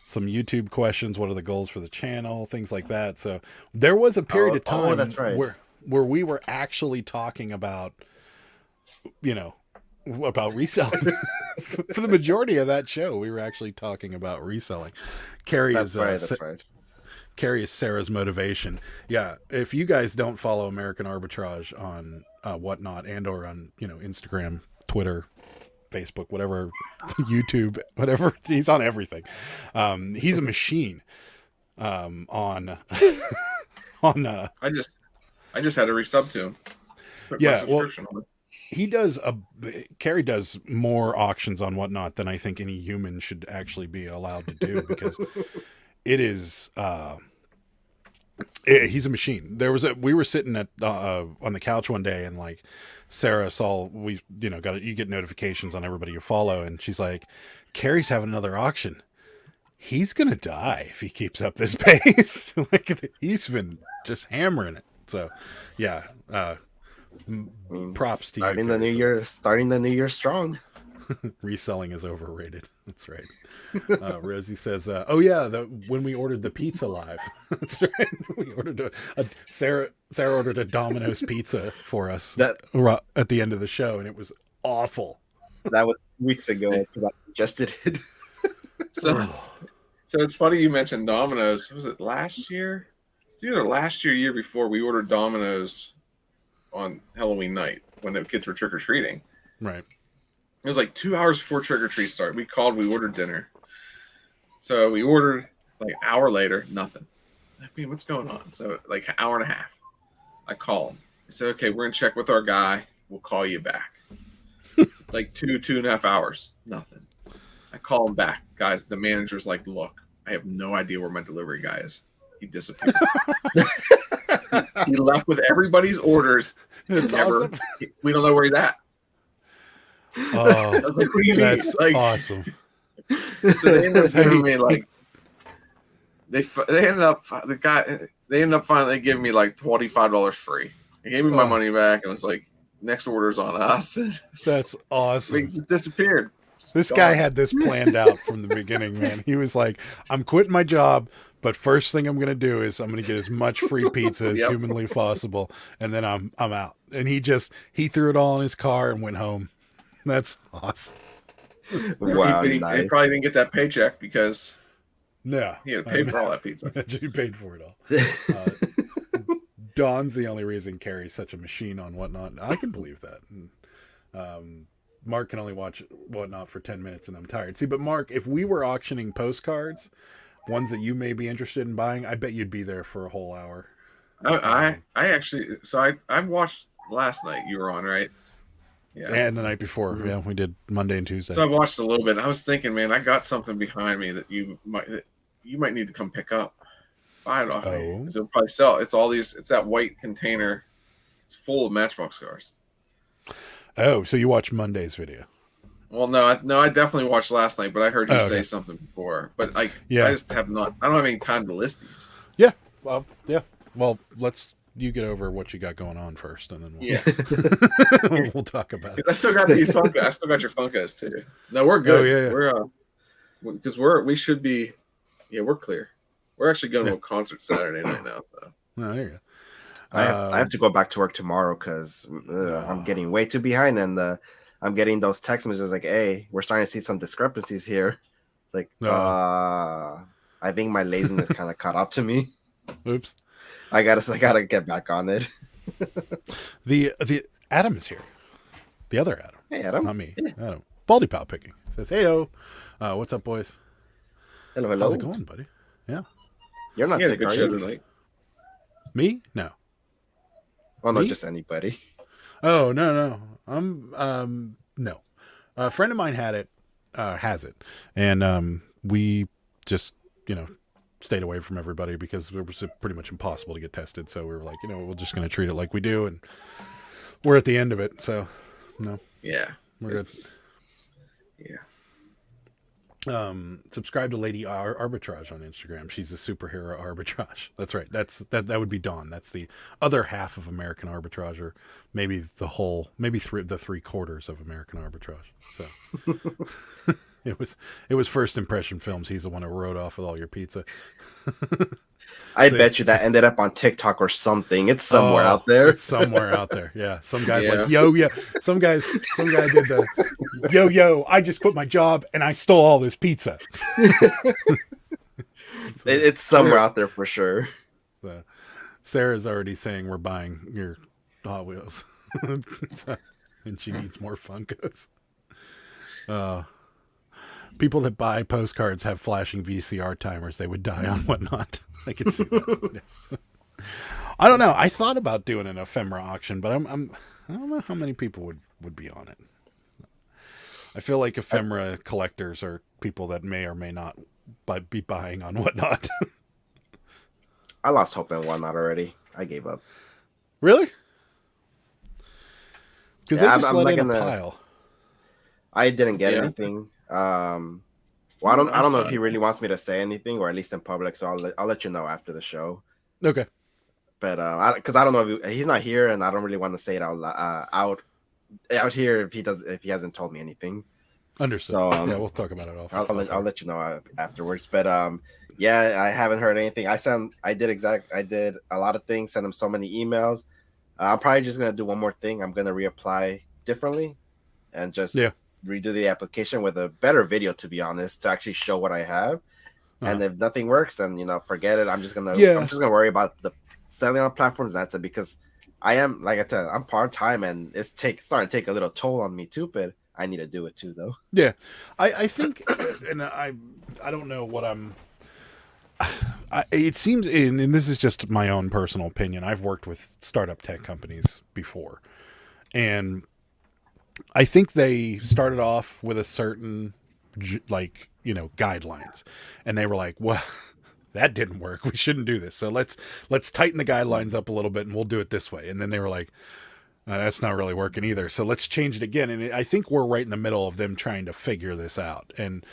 Some YouTube questions. What are the goals for the channel? Things like that. So there was a period of time that's right. where we were actually talking about about reselling. For the majority of that show, we were actually talking about reselling. Carrie That's right. Carrie is Sarah's motivation. Yeah, if you guys don't follow American Arbitrage on Whatnot and or on Instagram, Twitter, Facebook, whatever, YouTube, whatever, he's on everything. He's a machine. On I just had to resub to him. Took my yeah, well, subscription on it. Carrie does more auctions on Whatnot than I think any human should actually be allowed to do, because it is he's a machine. We were sitting at on the couch one day, and like Sarah saw, you get notifications on everybody you follow, and she's like, Carrie's having another auction. He's gonna die if he keeps up this pace. Like, he's been just hammering it. So yeah, props to you. Starting the new year strong. Reselling is overrated. That's right. Rosie says, "Oh yeah, when we ordered the pizza live, that's right. We ordered Sarah ordered a Domino's pizza for us at the end of the show, and it was awful. That was weeks ago. I suggested it. So it's funny you mentioned Domino's. Was it last year? It's either last year, year before. We ordered Domino's on Halloween night when the kids were trick or treating. Right. It was like 2 hours before trick or treat start. We called. We ordered dinner. So we ordered like an hour later. Nothing. Like, man, what's going on? So like an hour and a half. I call him. I said, okay, we're gonna check with our guy. We'll call you back. Like 2.5 hours. Nothing. I call him back. Guys, the manager's like, look, I have no idea where my delivery guy is. He disappeared. He left with everybody's orders. It's awesome. We don't know where he's at. Oh, I was like, what do you mean? that's Like, awesome. so they ended up giving me like they ended up finally giving me like $25 free. They gave me my money back and was like, next order's on us. That's awesome. It just disappeared. This guy had this planned out from the beginning, man. He was like, I'm quitting my job, but first thing I'm going to do is I'm going to get as much free pizza as humanly possible, and then I'm out. And he threw it all in his car and went home. That's awesome. Wow, he nice. probably didn't get that paycheck because he had to pay for all that pizza. He paid for it all. Dawn's the only reason Carrie's such a machine on Whatnot. I can believe that. And, Mark can only watch Whatnot for 10 minutes and I'm tired. See, but Mark, if we were auctioning postcards, ones that you may be interested in buying, I bet you'd be there for a whole hour. I actually, so I watched last night. You were on, right? Yeah. And the night before. Mm-hmm. Yeah, we did Monday and Tuesday. So I watched a little bit. I was thinking, man, I got something behind me that you might need to come pick up. Buy it off me. It'll probably sell. It's that white container. It's full of Matchbox cars. Oh, so you watched Monday's video? Well, no, I definitely watched last night, but I heard you say something before. But I just have not. I don't have any time to list these. Yeah. Well, yeah. Well, you get over what you got going on first, and then we'll talk about it. I still got these Funkos. I still got your Funkos too. No, we're good. Oh, yeah. Because we should be. Yeah, we're clear. We're actually going to a concert Saturday night now. So. Oh, there you go. I have to go back to work tomorrow because I'm getting way too behind, and I'm getting those text messages like, "Hey, we're starting to see some discrepancies here." It's like, I think my laziness kind of caught up to me. Oops. I gotta get back on it. The Adam is here. The other Adam. Hey, Adam. Not me. Yeah. Adam. Baldy Pal picking. Says, "Heyo, what's up, boys? Hello. How's it going, buddy? Yeah. You're not sick, are you? Tonight. Me? No. Oh no, just anybody. Oh no. I'm no. A friend of mine has it, and we just stayed away from everybody because it was pretty much impossible to get tested. So we were like, we're just going to treat it like we do, and we're at the end of it. So no. Yeah, we're good. Yeah. Subscribe to Lady Arbitrage on Instagram. She's a superhero arbitrage. That's right. That would be Dawn. That's the other half of American Arbitrage, or maybe the 3/4 of American Arbitrage. So it was First Impression Films. He's the one who wrote off with all your pizza. I bet you that ended up on TikTok or something. It's somewhere out there. It's somewhere out there. Yeah. Some guys like, yo. Some guy did the yo, I just quit my job and I stole all this pizza. It's somewhere out there for sure. So, Sarah's already saying we're buying your Hot Wheels. And she needs more Funkos. People that buy postcards have flashing VCR timers. They would die on whatnot. I can see that. I don't know. I thought about doing an ephemera auction, but I don't know how many people would be on it. I feel like ephemera collectors are people that may or may not be buying on whatnot. I lost hope in Whatnot already. I gave up. Really? Because Yeah, they just I'm let not in a gonna- pile. I didn't get Yeah. anything. Well, I don't know if saw he it. really wants me to say anything, or at least in public. So I'll let you know after the show. Okay. But because I don't know if he's not here, and I don't really want to say it out here if he hasn't told me anything. Understood. So yeah, we'll talk about it off. I'll let you know afterwards. But yeah, I haven't heard anything. I did a lot of things. Sent him so many emails. I'm probably just gonna do one more thing. I'm gonna reapply differently, and just redo the application with a better video, to be honest, to actually show what I have. And if nothing works, then forget it. I'm just gonna worry about the selling on platforms. That's it, because I am, like I said, I'm part time, and it's starting to take a little toll on me too. But I need to do it too, though. Yeah, I think, and I don't know what it seems, and this is just my own personal opinion. I've worked with startup tech companies before, and I think they started off with a certain, guidelines, and they were like, well, that didn't work. We shouldn't do this. So let's tighten the guidelines up a little bit, and we'll do it this way. And then they were like, that's not really working either. So let's change it again. And I think we're right in the middle of them trying to figure this out. And,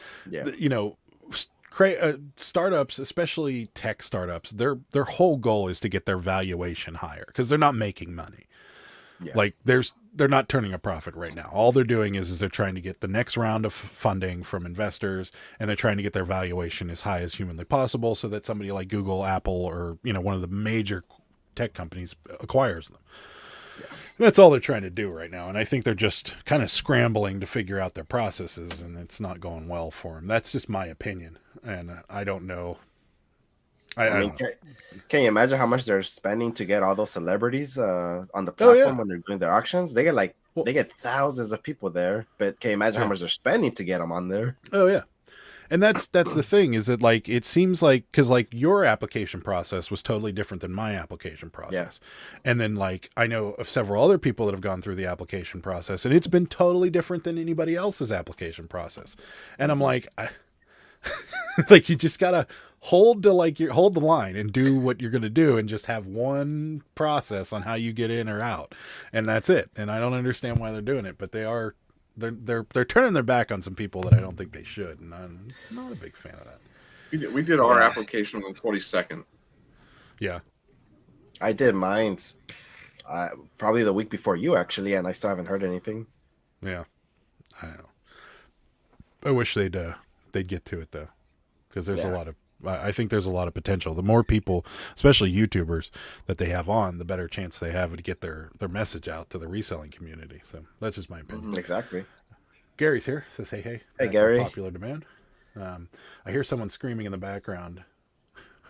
startups, especially tech startups, their whole goal is to get their valuation higher because they're not making money. Yeah. Like they're not turning a profit right now. All they're doing is they're trying to get the next round of funding from investors, and they're trying to get their valuation as high as humanly possible so that somebody like Google, Apple, or one of the major tech companies acquires them. That's all they're trying to do right now. And I think they're just kind of scrambling to figure out their processes, and it's not going well for them. That's just my opinion. And I don't know. I mean, can you imagine how much they're spending to get all those celebrities on the platform when they're doing their auctions? They get thousands of people there, but can you imagine how much they're spending to get them on there? Oh yeah. And that's the thing, is that it seems like, because your application process was totally different than my application process. Yeah. And then I know of several other people that have gone through the application process, and it's been totally different than anybody else's application process. And I'm like, you just gotta hold the line and do what you're gonna do, and just have one process on how you get in or out, and that's it. And I don't understand why they're doing it, but they're turning their back on some people that I don't think they should, and I'm not a big fan of that. We did our application on the 22nd. Yeah, I did mine probably the week before you, actually, and I still haven't heard anything. Yeah, I know. I wish they'd get to it though, because there's a lot of. I think there's a lot of potential. The more people, especially YouTubers, that they have on, the better chance they have to get their message out to the reselling community. So that's just my opinion. Exactly. Gary's here. Says, hey. Hey, Gary. Popular demand. I hear someone screaming in the background.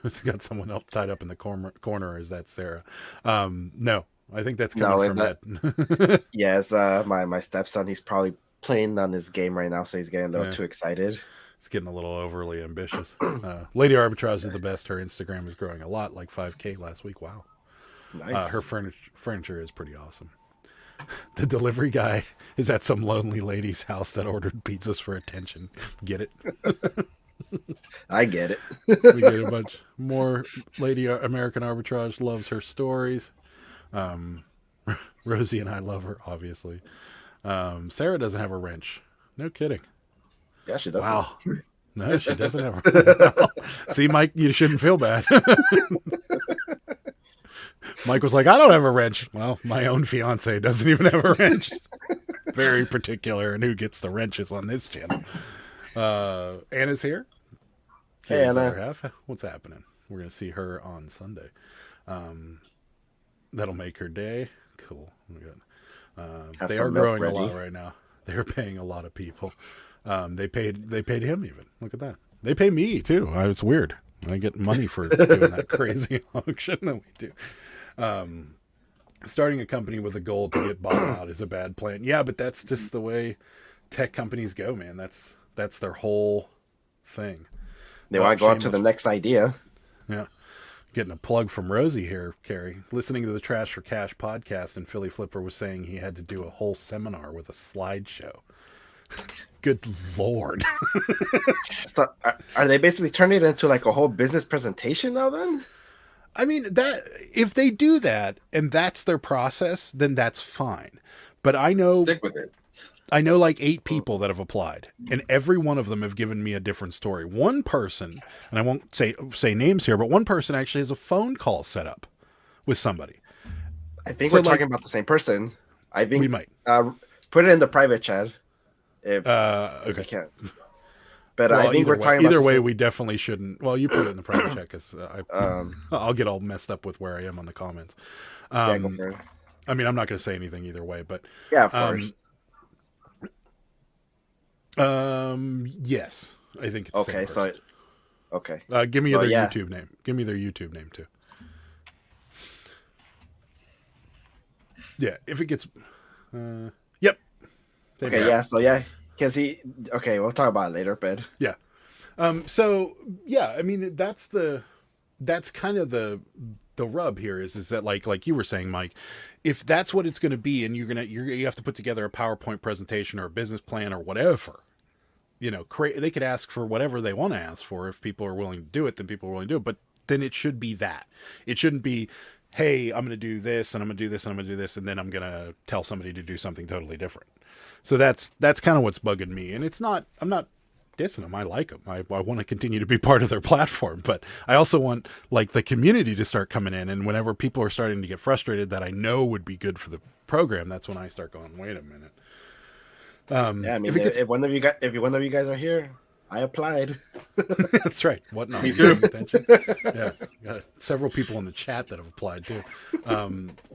It's got someone else tied up in the corner. Or is that Sarah? No, I think that's coming from Ed. Yes, my stepson. He's probably playing on his game right now, so he's getting a little too excited. It's getting a little overly ambitious. Lady Arbitrage is the best. Her Instagram is growing a lot, like 5K last week. Wow. Nice. Her furniture is pretty awesome. The delivery guy is at some lonely lady's house that ordered pizzas for attention. Get it? I get it. We get a bunch more. Lady American Arbitrage loves her stories. Rosie and I love her, obviously. Sarah doesn't have a wrench. No kidding. Yeah, she does. Wow. No, she doesn't have a See, Mike, you shouldn't feel bad. Mike was like, I don't have a wrench. Well, my own fiance doesn't even have a wrench. Very particular in who gets the wrenches on this channel. Anna's here. Hey, Anna. What's happening? We're going to see her on Sunday. That'll make her day. Cool. Good. They are growing a lot right now. They're paying a lot of people. They paid him even. Look at that. They pay me too. It's weird. I get money for doing that crazy auction that we do. Starting a company with a goal to get bought out is a bad plan. Yeah, but that's just the way tech companies go, man. That's their whole thing. They want to go on to the next idea. Yeah. Getting a plug from Rosie here, Carrie. Listening to the Trash for Cash podcast, and Philly Flipper was saying he had to do a whole seminar with a slideshow. Good Lord. So are they basically turning it into like a whole business presentation now then? I mean, that if they do that and that's their process, then that's fine. But I know Stick with it. I know like 8 people that have applied, and every one of them have given me a different story. One person, and I won't say names here, but one person actually has a phone call set up with somebody. I think we're talking about the same person. I think we might put it in the private chat if okay. we can. But well, I think we're talking either about way. We definitely shouldn't. Well, you put it in the private chat because I'll get all messed up with where I am on the comments. Yeah, go for it. I mean, I'm not going to say anything either way, but yeah, of course. Yes, I think it's okay. So, okay. Give me their YouTube name. Give me their YouTube name too. Yeah, if it gets, yep. Okay, yeah. So yeah, because okay, we'll talk about it later, but yeah. So yeah, I mean that's kind of the rub here is that like you were saying, Mike, if that's what it's going to be, and you have to put together a PowerPoint presentation or a business plan or whatever, you know, they could ask for whatever they want to ask for. If people are willing to do it, then people are willing to do it. But then it should be that. It shouldn't be, hey, I'm going to do this and I'm going to do this and I'm going to do this, and then I'm going to tell somebody to do something totally different. So that's kind of what's bugging me. And I'm not dissing them. I like them. I want to continue to be part of their platform, but I also want like the community to start coming in. And whenever people are starting to get frustrated that I know would be good for the program, that's when I start going, wait a minute. Yeah, I mean, if one of you guys are here, I applied. That's right. What not? Me too. Attention? Yeah, got several people in the chat that have applied too.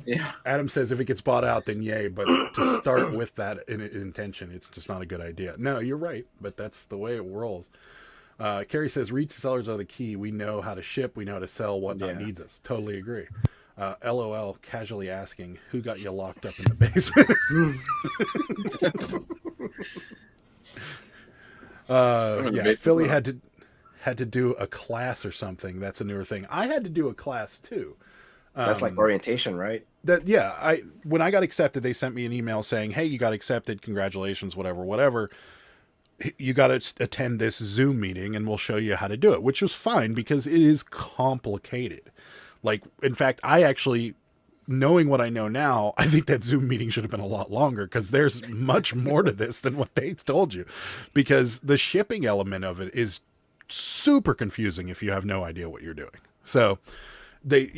Yeah. Adam says if it gets bought out, then yay. But to start with that intention, it's just not a good idea. No, you're right, but that's the way it rolls. Carrie says resellers are the key. We know how to ship. We know how to sell. Whatnot needs us. Totally agree. LOL, casually asking, who got you locked up in the basement? Yeah, Philly had to do a class or something. That's a newer thing. I had to do a class too. That's like orientation, right? When I got accepted, they sent me an email saying, hey, you got accepted, congratulations, whatever. You got to attend this Zoom meeting and we'll show you how to do it, which was fine because it is complicated. Like, in fact, I actually, knowing what I know now, I think that Zoom meeting should have been a lot longer because there's much more to this than what they told you, because the shipping element of it is super confusing if you have no idea what you're doing. So I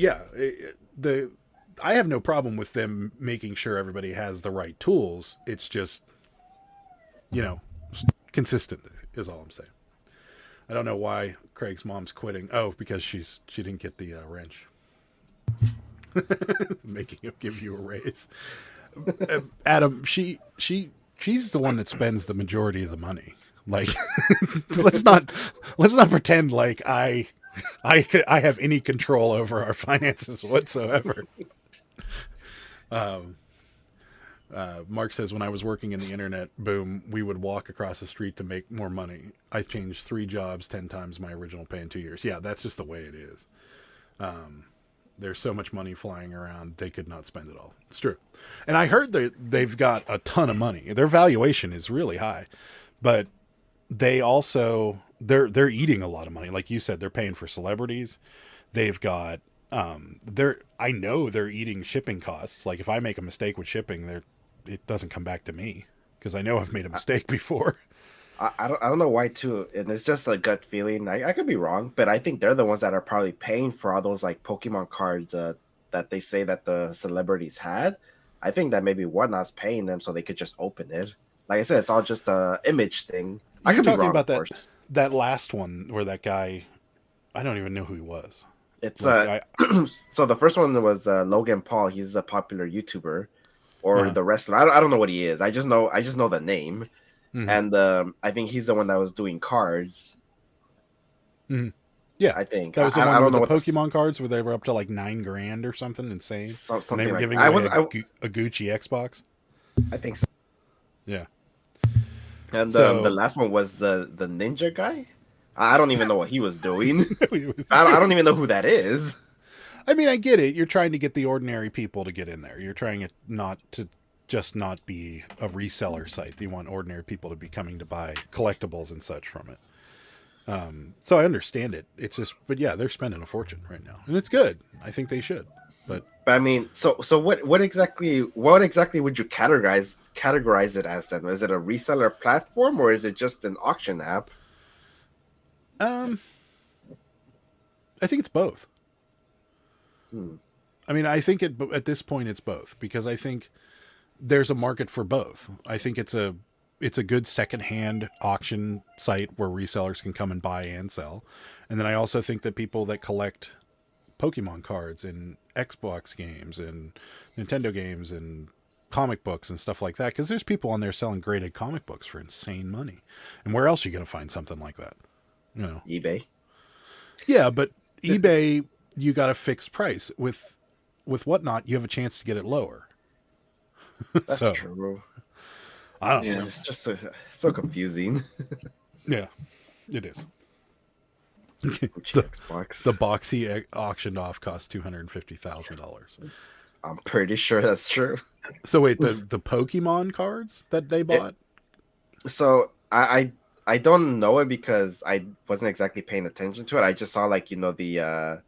have no problem with them making sure everybody has the right tools. It's just, consistent is all I'm saying. I don't know why Craig's mom's quitting. Oh, because she didn't get the wrench. Making him give you a raise. Adam, she's the one that spends the majority of the money. Like, let's not pretend like I have any control over our finances whatsoever. Mark says, when I was working in the internet boom, we would walk across the street to make more money. I changed 3 jobs, 10 times my original pay in 2 years. Yeah, that's just the way it is. There's so much money flying around, they could not spend it all. It's true. And I heard that they've got a ton of money. Their valuation is really high, but they also, they're eating a lot of money. Like you said, they're paying for celebrities. They've got, I know they're eating shipping costs. Like if I make a mistake with shipping, it doesn't come back to me because I know I've made a mistake before. I don't know why too, and it's just a gut feeling. I could be wrong, but I think they're the ones that are probably paying for all those like Pokemon cards that they say that the celebrities had. I think that maybe Whatnot's paying them so they could just open it. Like I said, it's all just a image thing. I could be wrong about of that last one where that guy, I don't even know who he was. It's so the first one was Logan Paul. He's a popular YouTuber or the wrestler. I don't know what he is. I just know the name. Mm-hmm. And I think he's the one that was doing cards. Yeah, I think that was the I one don't with know the what Pokemon cards where they were up to like $9,000 or something insane. And they something were like giving that. away a Gucci Xbox. I think so. Yeah. And So the last one was the ninja guy. I don't even know what he was doing. it was I don't even know who that is. I mean, I get it. You're trying to get the ordinary people to get in there. You're trying it not to just not be a reseller site. You want ordinary people to be coming to buy collectibles and such from it. So I understand it. It's just, but yeah, they're spending a fortune right now, and it's good. I think they should. But I mean, so what exactly would you categorize it as then? Is it a reseller platform or is it just an auction app? I think it's both. I mean, I think at this point it's both, because I think there's a market for both. I think it's a good secondhand auction site where resellers can come and buy and sell. And then I also think that people that collect Pokemon cards and Xbox games and Nintendo games and comic books and stuff like that, because there's people on there selling graded comic books for insane money. And where else are you going to find something like that? You know, eBay. Yeah, but eBay, you got a fixed price. With Whatnot, you have a chance to get it lower. That's So, true. I don't know. It's just so confusing. Yeah, it is. Xbox. The box he auctioned off cost $250,000. I'm pretty sure that's true. So wait, the Pokemon cards that they bought? So I don't know it because I wasn't exactly paying attention to it. I just saw like the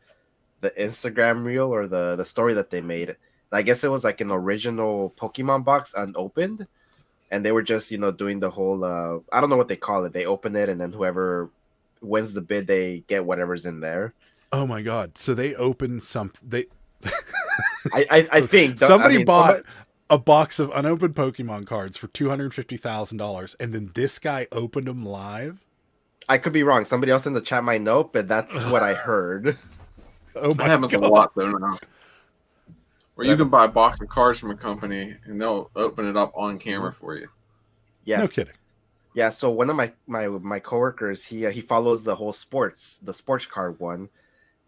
Instagram reel or the story that they made. I guess it was like an original Pokemon box unopened, and they were just doing the whole I don't know what they call it. They open it and then whoever wins the bid, they get whatever's in there. Oh my god! So they opened they. I think somebody bought a box of unopened Pokemon cards for $250,000, and then this guy opened them live. I could be wrong. Somebody else in the chat might know, but that's what I heard. Oh my That happens god! a lot though now. Where you can buy a box of cards from a company and they'll open it up on camera for you. Yeah, No kidding. yeah. So one of my coworkers, he follows the whole the sports card one,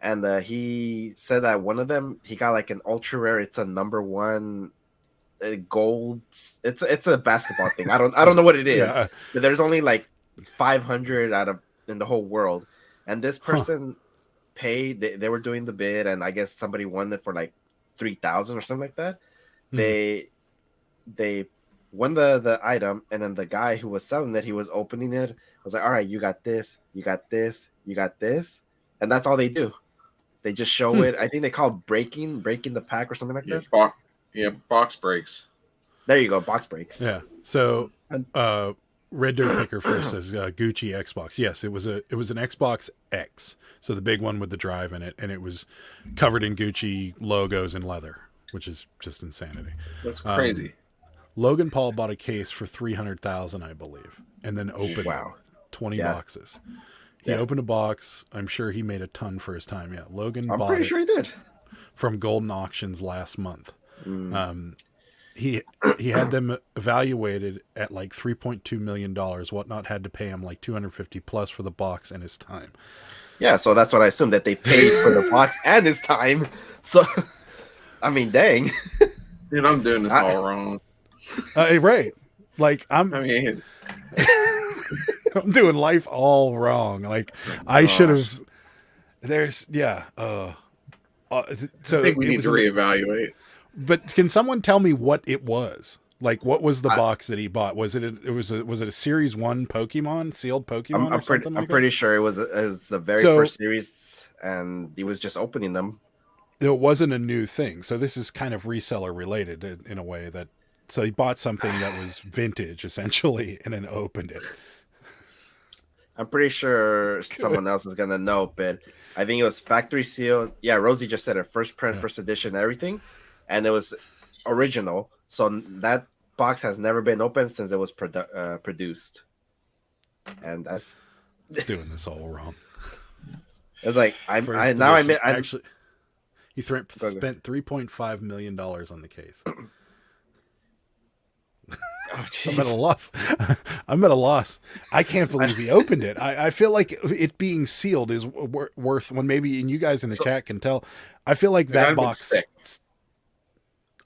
and he said that one of them he got like an ultra rare. It's a number one gold. It's a basketball thing. I don't know what it is. Yeah. But there's only like 500 out of in the whole world, and this person paid. They were doing the bid, and I guess somebody won it for like 3,000 or something like that. They won the item, and then the guy who was selling it, he was opening it. I was like, all right, you got this, you got this, you got this, and that's all they do. They just show it. I think they call it breaking the pack or something like that. Box breaks. There you go, box breaks. Yeah. So, Red Dirt Picker first says Gucci Xbox. Yes, it was an Xbox X, so the big one with the drive in it, and it was covered in Gucci logos and leather, which is just insanity. That's crazy. Logan Paul bought a case for $300,000, I believe, and then opened 20 boxes. He opened a box. I'm sure he made a ton for his time. Yeah, Logan I'm bought pretty it sure he did. from Golden Auctions last month. He had them evaluated at like $3.2 million. Whatnot had to pay him like $250 plus for the box and his time. Yeah, so that's what I assumed, that they paid for the box and his time. So, I mean, dang. Dude, I'm doing this all wrong. Right. Like I mean, I'm doing life all wrong. Like I should have. There's so I think we need to reevaluate. But can someone tell me what it was? Like, what was the box that he bought? Was it a Series 1 Pokemon, sealed Pokemon or something like that? I'm pretty sure it was the very first series, and he was just opening them. It wasn't a new thing. So this is kind of reseller related in a way that. So he bought something that was vintage, essentially, and then opened it. I'm pretty sure someone else is going to know, but I think it was factory sealed. Yeah, Rosie just said it. First print, first edition, everything. And it was original. So that box has never been opened since it was produced. And that's... Doing this all wrong. It's like, he spent $3.5 million on the case. Oh, I'm at a jeez. loss. I'm at a loss. I can't believe he opened it. I feel like it being sealed is worth when maybe, and you guys in the chat can tell. I feel like Like, I'd that have been box. sick.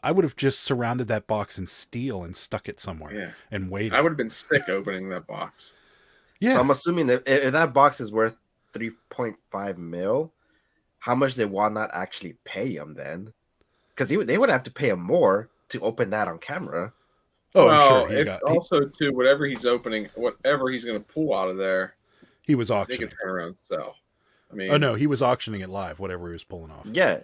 I would have just surrounded that box in steel and stuck it somewhere Yeah. and waited. I would have been sick opening that box. Yeah. So I'm assuming that if that box is worth 3.5 mil, how much did Walnut actually pay him then? Because they would have to pay him more to open that on camera. Oh, well, I'm sure he it got. also too whatever he's opening, whatever he's going to pull out of there, He was they auctioning. could turn around and sell. I mean, Oh no, he was auctioning it live. Whatever he was pulling off. Yeah.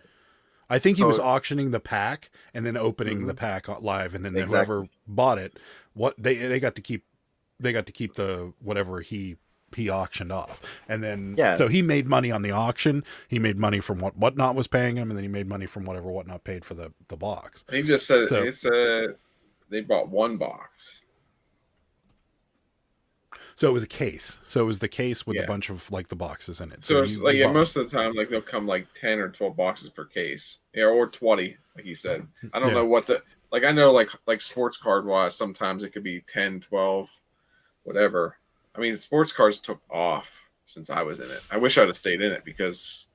I think he was So- auctioning the pack and then opening Mhm. the pack live, and then Exactly. whoever bought it, what they got to keep, the whatever he auctioned off, and then Yeah. so he made money on the auction. He made money from what Whatnot was paying him, and then he made money from whatever Whatnot paid for the box. he just said So- it's they bought one box. So it was a case. So it was the case with a Yeah. bunch of like the boxes in it. So it's you like bought- most of the time, like they'll come like 10 or 12 boxes per case, or 20, like he said. I don't Yeah. know what I know like sports card wise, sometimes it could be 10, 12, whatever. I mean, sports cards took off since I was in it. I wish I'd have stayed in it because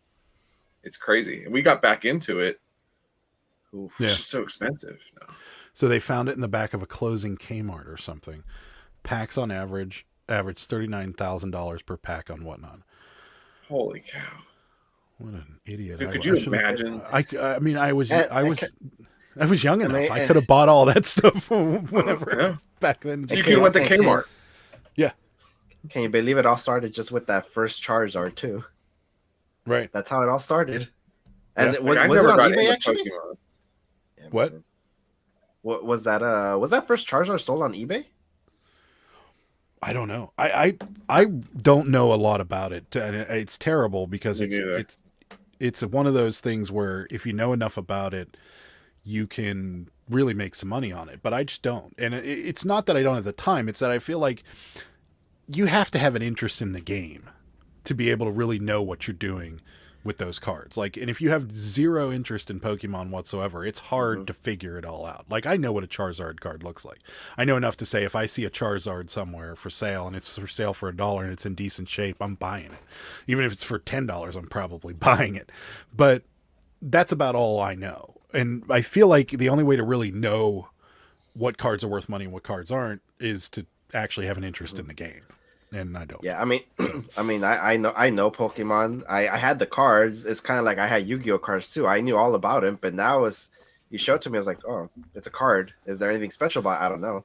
it's crazy. And we got back into it. Oof. Yeah. It's just so expensive now. So they found it in the back of a closing Kmart or something. Packs on average $39,000 per pack on Whatnot. Holy cow. What an idiot! Dude, I- could I you should've- imagine? I mean, I was And- young and enough. I I- could have bought all that stuff whenever Yeah. back then. You Okay, could have went to okay, Kmart. Can you believe it all started just with that first Charizard too? Right? That's how it all started. And Yeah. was, Like, I was it never on got eBay into actually? Pokemon. Yeah, What? man. What was that? Was that first Charizard sold on eBay? I don't know. I don't know a lot about it, and it's terrible because Me neither. it's one of those things where if you know enough about it, you can really make some money on it. But I just don't, and it's not that I don't have the time. It's that I feel like you have to have an interest in the game to be able to really know what you're doing with those cards. Like, and if you have zero interest in Pokemon whatsoever, it's hard to figure it all out. Like, I know what a Charizard card looks like. I know enough to say if I see a Charizard somewhere for sale and it's for sale for $1 and it's in decent shape, I'm buying it. Even if it's for $10, I'm probably buying it. But that's about all I know. And I feel like the only way to really know what cards are worth money and what cards aren't is to actually have an interest in the game. And I don't. Yeah, I mean, I know Pokemon. I had the cards. It's kind of like I had Yu-Gi-Oh cards too. I knew all about it, but now you showed it to me. I was like, oh, it's a card. Is there anything special about it? I don't know.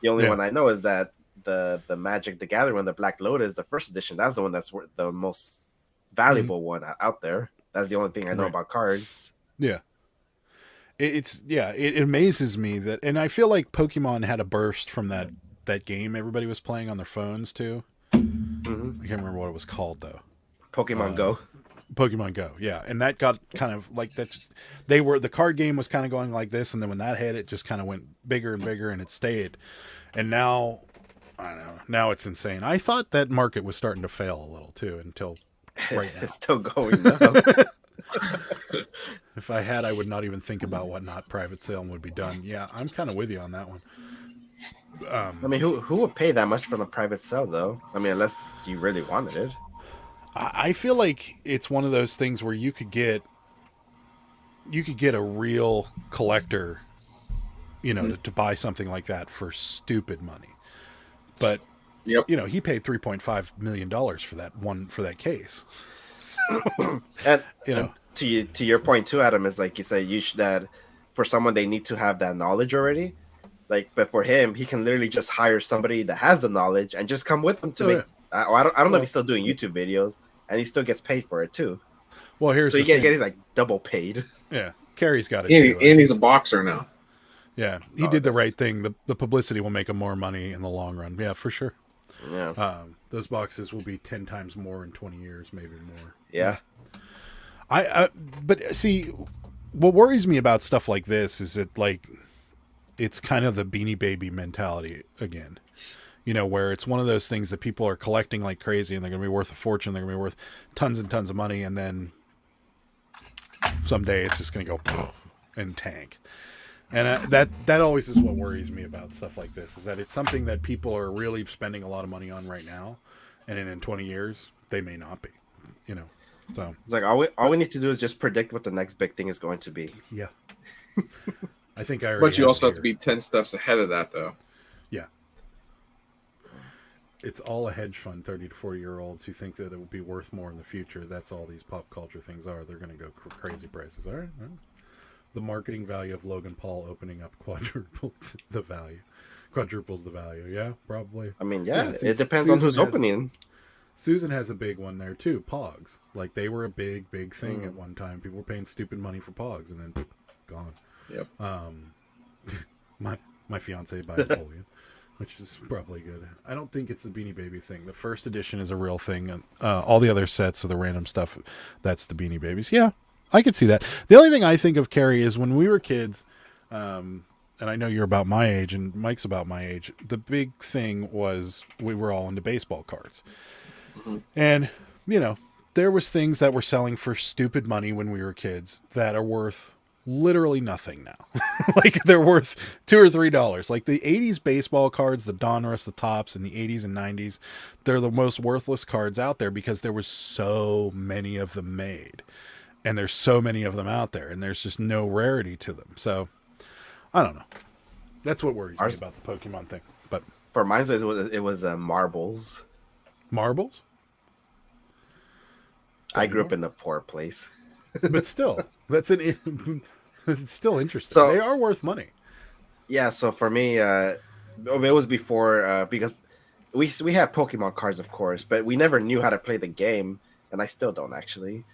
The only Yeah. one I know is that the Magic the Gathering one, the Black Lotus, the first edition. That's the one that's the most valuable one out there. That's the only thing I know Right. about cards. Yeah. It amazes me that, and I feel like Pokemon had a burst from that game everybody was playing on their phones too. Mhm. I can't remember what it was called though. Pokemon Go. Pokemon Go, yeah, and that got kind of like that. The card game was kind of going like this, and then when that hit, it just kind of went bigger and bigger, and it stayed. And now, I don't know. Now it's insane. I thought that market was starting to fail a little too until right now. It's still going now. If I had, I would not even think about Whatnot private sale and would be done. Yeah, I'm kind of with you on that one. I mean, who would pay that much for the private sale though? I mean, unless you really wanted it. I feel like it's one of those things where you could get a real collector, to buy something like that for stupid money. But Yep. he paid $3.5 million for that case. And You know. and to your point too, Adam, is like you say, you should that for someone they need to have that knowledge already. Like, but for him, he can literally just hire somebody that has the knowledge and just come with him to Oh, make. I don't know if he's still doing YouTube videos, and he still gets paid for it too. Well, here's So the you thing. get like double paid. Yeah, Carrie's got it And, too. and he's a boxer now. Yeah, he did the right thing. The publicity will make him more money in the long run. Yeah, for sure. Yeah, Those boxes will be 10 times more in 20 years, maybe more. yeah. But see, what worries me about stuff like this is that it's kind of the Beanie Baby mentality again. Where it's one of those things that people are collecting like crazy and they're going to be worth a fortune. They're going to be worth tons and tons of money. And then someday it's just going to go and tank. And that always is what worries me about stuff like this, is that it's something that people are really spending a lot of money on right now, and in 20 years they may not be, you know. So It's like all we need to do is just predict what the next big thing is going to be. yeah, I think I already. But you also have to here. be 10 steps ahead of that, though. Yeah, it's all a hedge fund. 30 to 40-year-olds who think that it will be worth more in the future. That's all these pop culture things are. They're going to go crazy prices. All right. The marketing value of Logan Paul opening up quadruples the value. Yeah, probably. I mean, yeah, see, it depends on Susan who's opening. Susan has a big one there too. Pogs, like they were a big thing at one time. People were paying stupid money for Pogs, and then gone. Yep. My fiance buys Napoleon, which is probably good. I don't think it's the Beanie Baby thing. The first edition is a real thing, and all the other sets of the random stuff, that's the Beanie Babies. Yeah, I could see that. The only thing I think of, Carrie, is when we were kids, and I know you're about my age and Mike's about my age, the big thing was we were all into baseball cards. Mm-hmm. And, you know, there was things that were selling for stupid money when we were kids that are worth literally nothing now. Like they're worth $2 or $3. Like the 80s baseball cards, the Donruss, the Tops in the 80s and 90s, they're the most worthless cards out there because there was so many of them made. And there's so many of them out there, and there's just no rarity to them. So, I don't know. That's what worries me about the Pokemon thing. But for mine, it was marbles. Marbles? I grew up in a poor place, but still, it's still interesting. So, they are worth money. Yeah. So for me, it was before because we had Pokemon cards, of course, but we never knew how to play the game, and I still don't actually.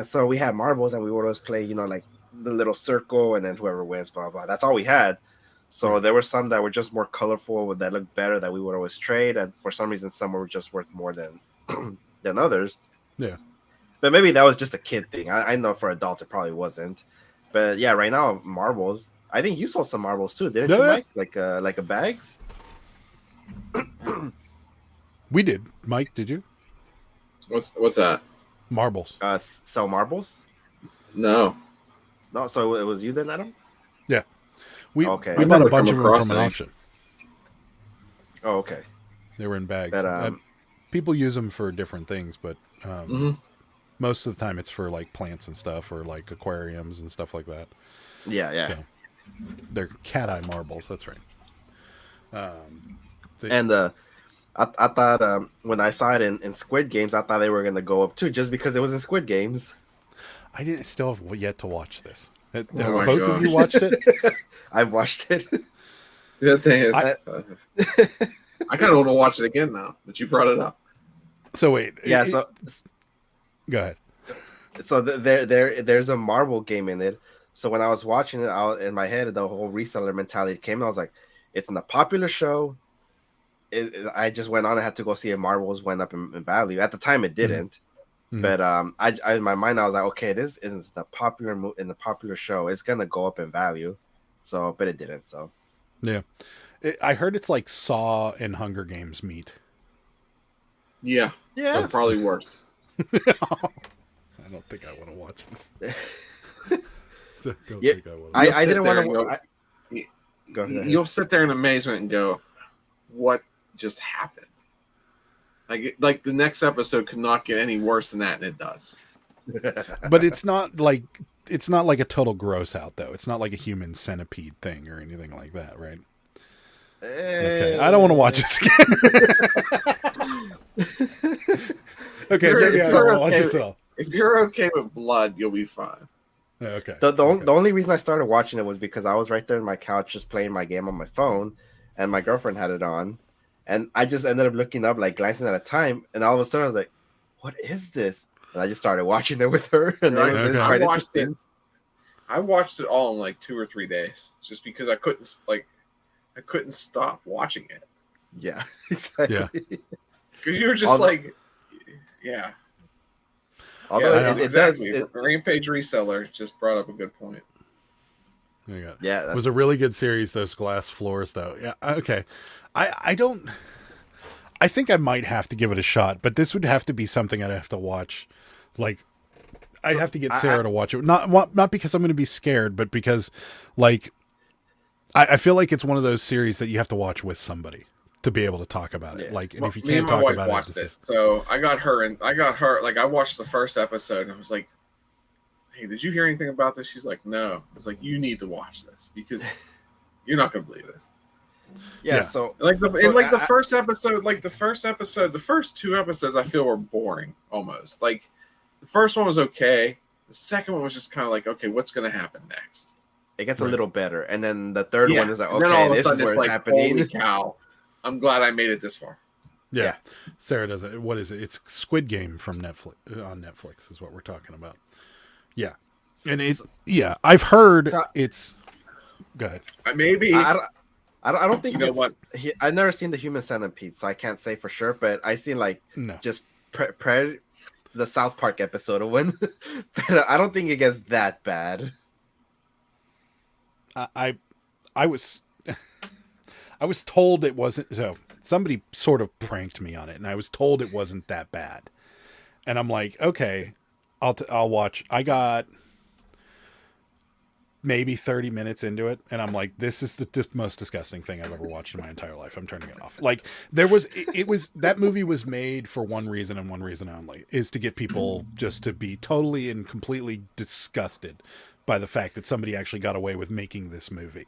So we had marbles, and we would always play, you know, like the little circle, and then whoever wins, blah blah. That's all we had. So there were some that were just more colorful, that looked better, that we would always trade, and for some reason, some were just worth more than than others. Yeah, but maybe that was just a kid thing. I know for adults it probably wasn't. But yeah, right now marbles. I think you sold some marbles too, didn't you, Mike? Like a bags. We did. Mike, did you? What's that? Marbles. Sell marbles? No. So it was you then, Adam? Yeah. We bought a bunch of them from an auction. Oh, okay. They were in bags. But, people use them for different things, but most of the time it's for like plants and stuff, or like aquariums and stuff like that. Yeah. So they're cat eye marbles. That's right. And I thought when I saw it in Squid Games, I thought they were going to go up too, just because it was in Squid Games. I still have yet to watch this. Both gosh. of you watched it? I've watched it. The thing is, I kind of want to watch it again now that you brought it up. So wait. Yeah. So go ahead. So there's a marble game in it. So when I was watching it, in my head, the whole reseller mentality came. And I was like, it's in a popular show. I just went on and had to go see if marbles went up in value. At the time, it didn't. Mm-hmm. But I in my mind, I was like, okay, this is the popular show. It's gonna go up in value. So, but it didn't. So, yeah, I heard it's like Saw and Hunger Games meet. Yeah. So probably worse. I don't think I want to watch this. I didn't want to. Go ahead. You'll sit there in amazement and go, "What just happened?" Like the next episode could not get any worse than that, and it does. But it's not like a total gross out though. It's not like a human centipede thing or anything like that, right? Okay, I don't want to watch this again. Okay, maybe I don't want to watch this at all. If you're okay with blood, you'll be fine. Okay. The only reason I started watching it was because I was right there on my couch just playing my game on my phone, and my girlfriend had it on. And I just ended up looking up, like glancing at a time, and all of a sudden I was like, "What is this?" And I just started watching it with her, and that was quite interesting. I watched it all in like 2 or 3 days, just because I couldn't stop watching it. Yeah, exactly. Yeah, because you were just yeah. Although exactly. Rampage Reseller just brought up a good point. Yeah, it was a really good series. Those glass floors, though. Yeah, okay. I think I might have to give it a shot, but this would have to be something I'd have to watch like I have to get Sarah to watch it. Not because I'm going to be scared, but because, like, I feel like it's one of those series that you have to watch with somebody to be able to talk about it. Like, and if you Me and can't my talk wife about watched it, it. So I got her. Like, I watched the first episode, and I was like, "Hey, did you hear anything about this?" She's like, "No." I was like, "You need to watch this because you're not gonna believe this." Yeah. So the first episode, the first two episodes, I feel were boring almost. Like, the first one was okay. The second one was just kind of like, okay, what's gonna happen next? it gets a little better, and then the third one is like, And then all okay, of a this is sudden where it's it's like, happening. holy cow! I'm glad I made it this far. yeah. Sarah does it. What is it? It's Squid Game from Netflix on Netflix is what we're talking about. Yeah, and I've heard it's. Go ahead. Maybe I don't think You know what? I've never seen the Human Centipede, so I can't say for sure. But I seen like just the South Park episode of one, but I don't think it gets that bad. I was I was told it wasn't. So somebody sort of pranked me on it, and I was told it wasn't that bad. And I'm like, okay, I'll watch. I got maybe 30 minutes into it, and I'm like, this is the most disgusting thing I've ever watched in my entire life. I'm turning it off. Like, there was it was that movie was made for one reason and one reason only, is to get people just to be totally and completely disgusted by the fact that somebody actually got away with making this movie.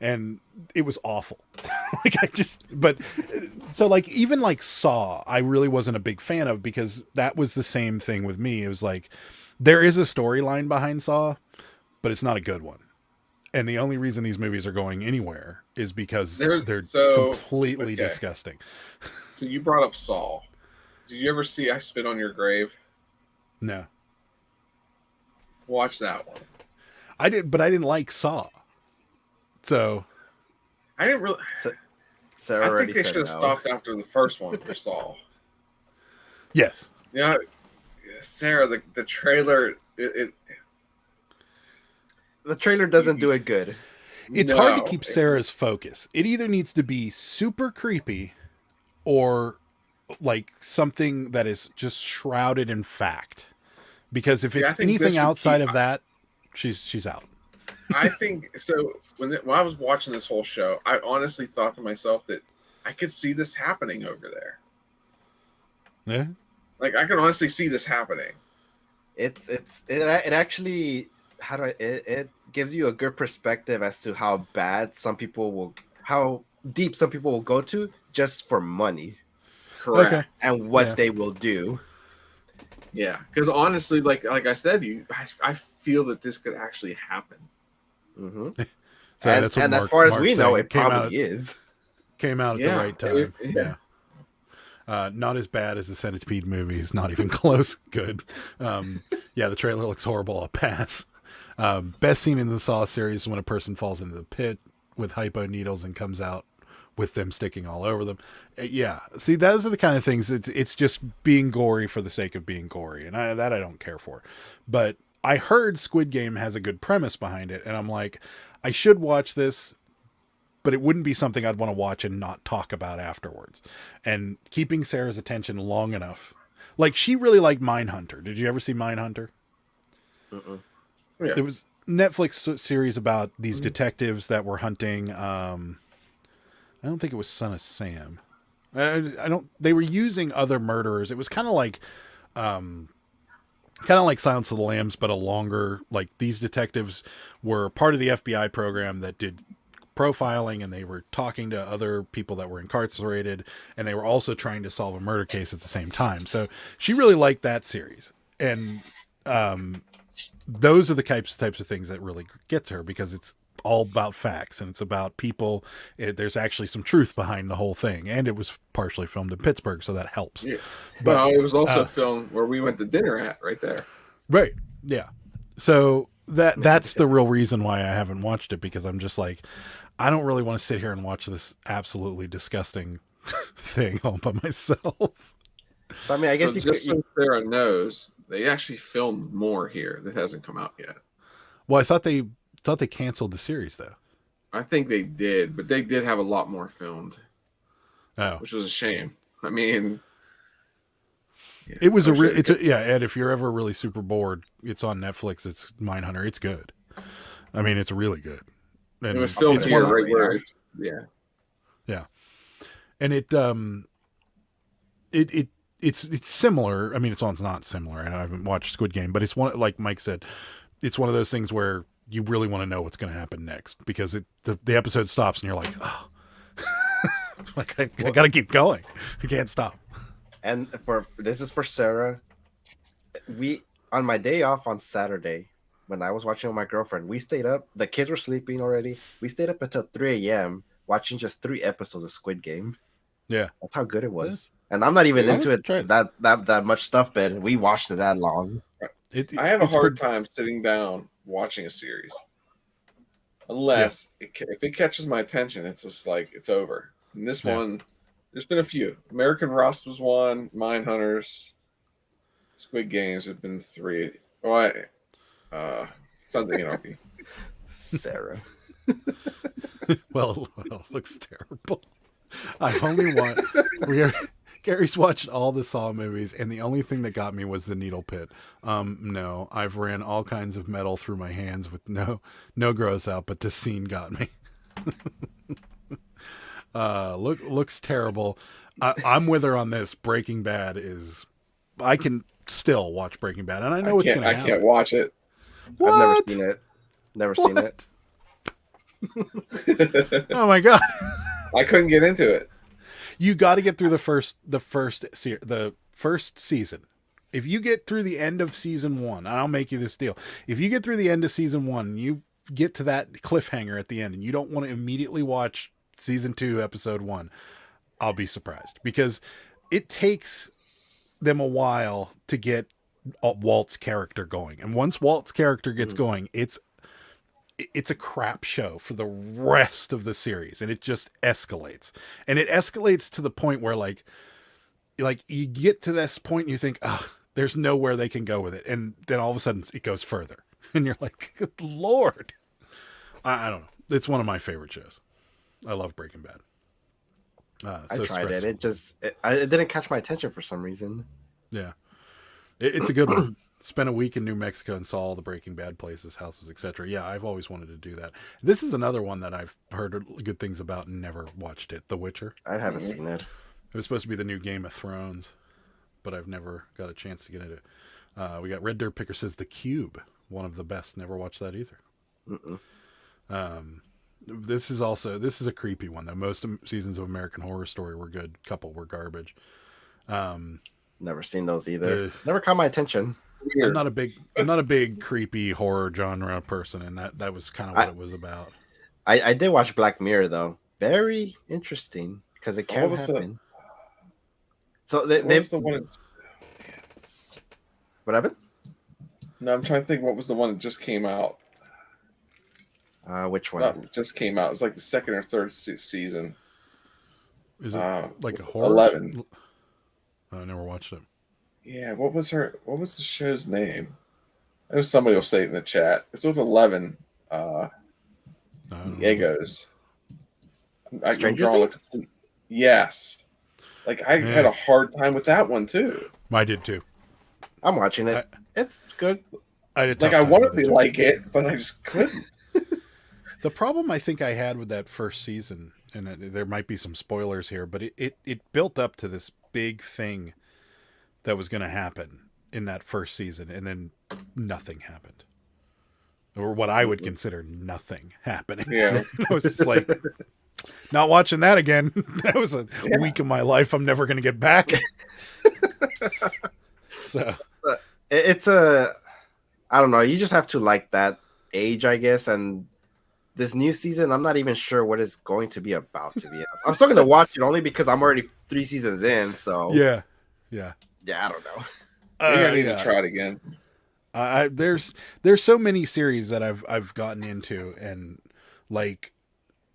And it was awful. So like, even like Saw, I really wasn't a big fan of, because that was the same thing with me. It was like, there is a storyline behind Saw, but it's not a good one. And the only reason these movies are going anywhere is because they're completely disgusting. So you brought up Saul. Did you ever see I Spit on Your Grave? No. Watch that one. I did, but I didn't like Saw. So I didn't really. Sarah I think they should have stopped after the first one for Saul. Yes. Yeah, Sarah, the trailer the trailer doesn't do it good. It's hard to keep Sarah's focus. It either needs to be super creepy or like something that is just shrouded in fact. Because if it's anything outside of that, she's out. I think so. When I was watching this whole show, I honestly thought to myself that I could see this happening over there. Yeah. Like, I can honestly see this happening. It actually it gives you a good perspective as to how deep some people will go to just for money. Correct. Okay. And what they will do. Yeah, because honestly, like I said, I feel that this could actually happen. Mm-hmm. So and as far as we know, it probably is. Came out at the right time. Not as bad as the Centipede movies. Not even close. Good. The trailer looks horrible. I'll pass. Best scene in the Saw series is when a person falls into the pit with hypo needles and comes out with them sticking all over them. Yeah. See, those are the kind of things. It's just being gory for the sake of being gory. And I don't care for. But I heard Squid Game has a good premise behind it. And I'm like, I should watch this, but it wouldn't be something I'd want to watch and not talk about afterwards. And keeping Sarah's attention long enough. Like, she really liked Mindhunter. Did you ever see Mindhunter? Yeah. It was Netflix series about these detectives that were hunting. I don't think it was Son of Sam. They were using other murderers. It was kind of like Silence of the Lambs, but a longer, like, these detectives were part of the FBI program that did profiling, and they were talking to other people that were incarcerated, and they were also trying to solve a murder case at the same time. So she really liked that series. And, those are the types of things that really get to her, because it's all about facts and it's about people. There's actually some truth behind the whole thing, and it was partially filmed in Pittsburgh, so that helps. Yeah. But it was also filmed where we went to dinner at right there. Right. Yeah. So that's the real reason why I haven't watched it, because I'm just like, I don't really want to sit here and watch this absolutely disgusting thing all by myself. So I mean, I guess so Sarah knows, they actually filmed more here that hasn't come out yet. Well, I thought they canceled the series, though. I think they did, but they did have a lot more filmed. Oh, which was a shame. I mean, Yeah, It was I a wish real. I It's could- a, yeah, Ed. If you're ever really super bored, it's on Netflix. It's Mindhunter. It's good. I mean, it's really good. It And was filmed it's here, one of, right where it's yeah. yeah, and it's similar. I mean, it's not similar. And I haven't watched Squid Game, but it's one, like Mike said, it's one of those things where you really want to know what's going to happen next, because the episode stops and you're like, oh, like I got to keep going. I can't stop. And this is for Sarah. We on my day off on Saturday, when I was watching with my girlfriend, we stayed up. The kids were sleeping already. We stayed up until 3 a.m. watching just 3 episodes of Squid Game. Yeah, That's how good it was. And I'm not even Yeah, into it try it. that much stuff, but we watched it that long. I have a it's hard time sitting down watching a series, unless if it catches my attention, it's just like it's over. And this Yeah. one, there's been a few. American Rust was one. Mindhunters, Squid Games have been 3. Oh, something Anarchy. Sarah. Well, it looks terrible. I've only watched. Gary's watched all the Saw movies, and the only thing that got me was the needle pit. No, I've ran all kinds of metal through my hands with no gross out, but this scene got me. Looks terrible. I'm with her on this. Breaking Bad is. I can still watch Breaking Bad, and I know it's going to I happen. can't watch it. I've never What? seen it. Never seen it. Oh my god! I couldn't get into it. You got to get through the first season. If you get through the end of season 1, I'll make you this deal. If you get through the end of season 1, you get to that cliffhanger at the end, and you don't want to immediately watch season 2, episode 1, I'll be surprised, because it takes them a while to get Walt's character going, and once Walt's character gets going, it's a crap show for the rest of the series, and it just escalates, and it escalates to the point where like you get to this point and you think, oh, there's nowhere they can go with it, and then all of a sudden it goes further, and you're like, good Lord. I don't know, it's one of my favorite shows. I love Breaking Bad. I So tried it. stressful. It didn't catch my attention for some reason. Yeah, it's a good one. Spent a week in New Mexico and saw all the Breaking Bad places, houses, etc. Yeah, I've always wanted to do that. This is another one that I've heard good things about and never watched it. The Witcher. I haven't seen it. It was supposed to be the new Game of Thrones, but I've never got a chance to get into it. We got Red Dirt Picker says The Cube, one of the best. Never watched that either. This is a creepy one though. Most seasons of American Horror Story were good. Couple were garbage. Never seen those either. Uh, Never caught my attention. I'm not a big creepy horror genre person, and that was kind of what it was about. I did watch Black Mirror though. Very interesting because it can was happen. So What they was the one? what happened? No, I'm trying to think. What was the one that just came out? Which one? Not just came out. It was like the second or third season. Is it like a with horror? 11. I never watched it. Yeah, what was the show's name? I know somebody will say it in the chat. It's with 11 Egos. Stranger Things? Yes. Like I had a hard time with that one too. I did too. I'm watching it. It's good. I did. Like I wanted to like it, but I just couldn't. The problem I think I had with that first season, and there might be some spoilers here, but it built up to this big thing that was going to happen in that first season, and then nothing happened, or what I would consider nothing happening. Yeah. I was just like, not watching that again. That was a week of my life I'm never going to get back. So It's I don't know. You just have to like that age, I guess. And this new season, I'm not even sure what it's going to be about. To be honest, I'm still going to watch it only because I'm already 3 seasons in. So yeah. I don't know. Maybe I need to try it again. There's so many series that I've gotten into, and like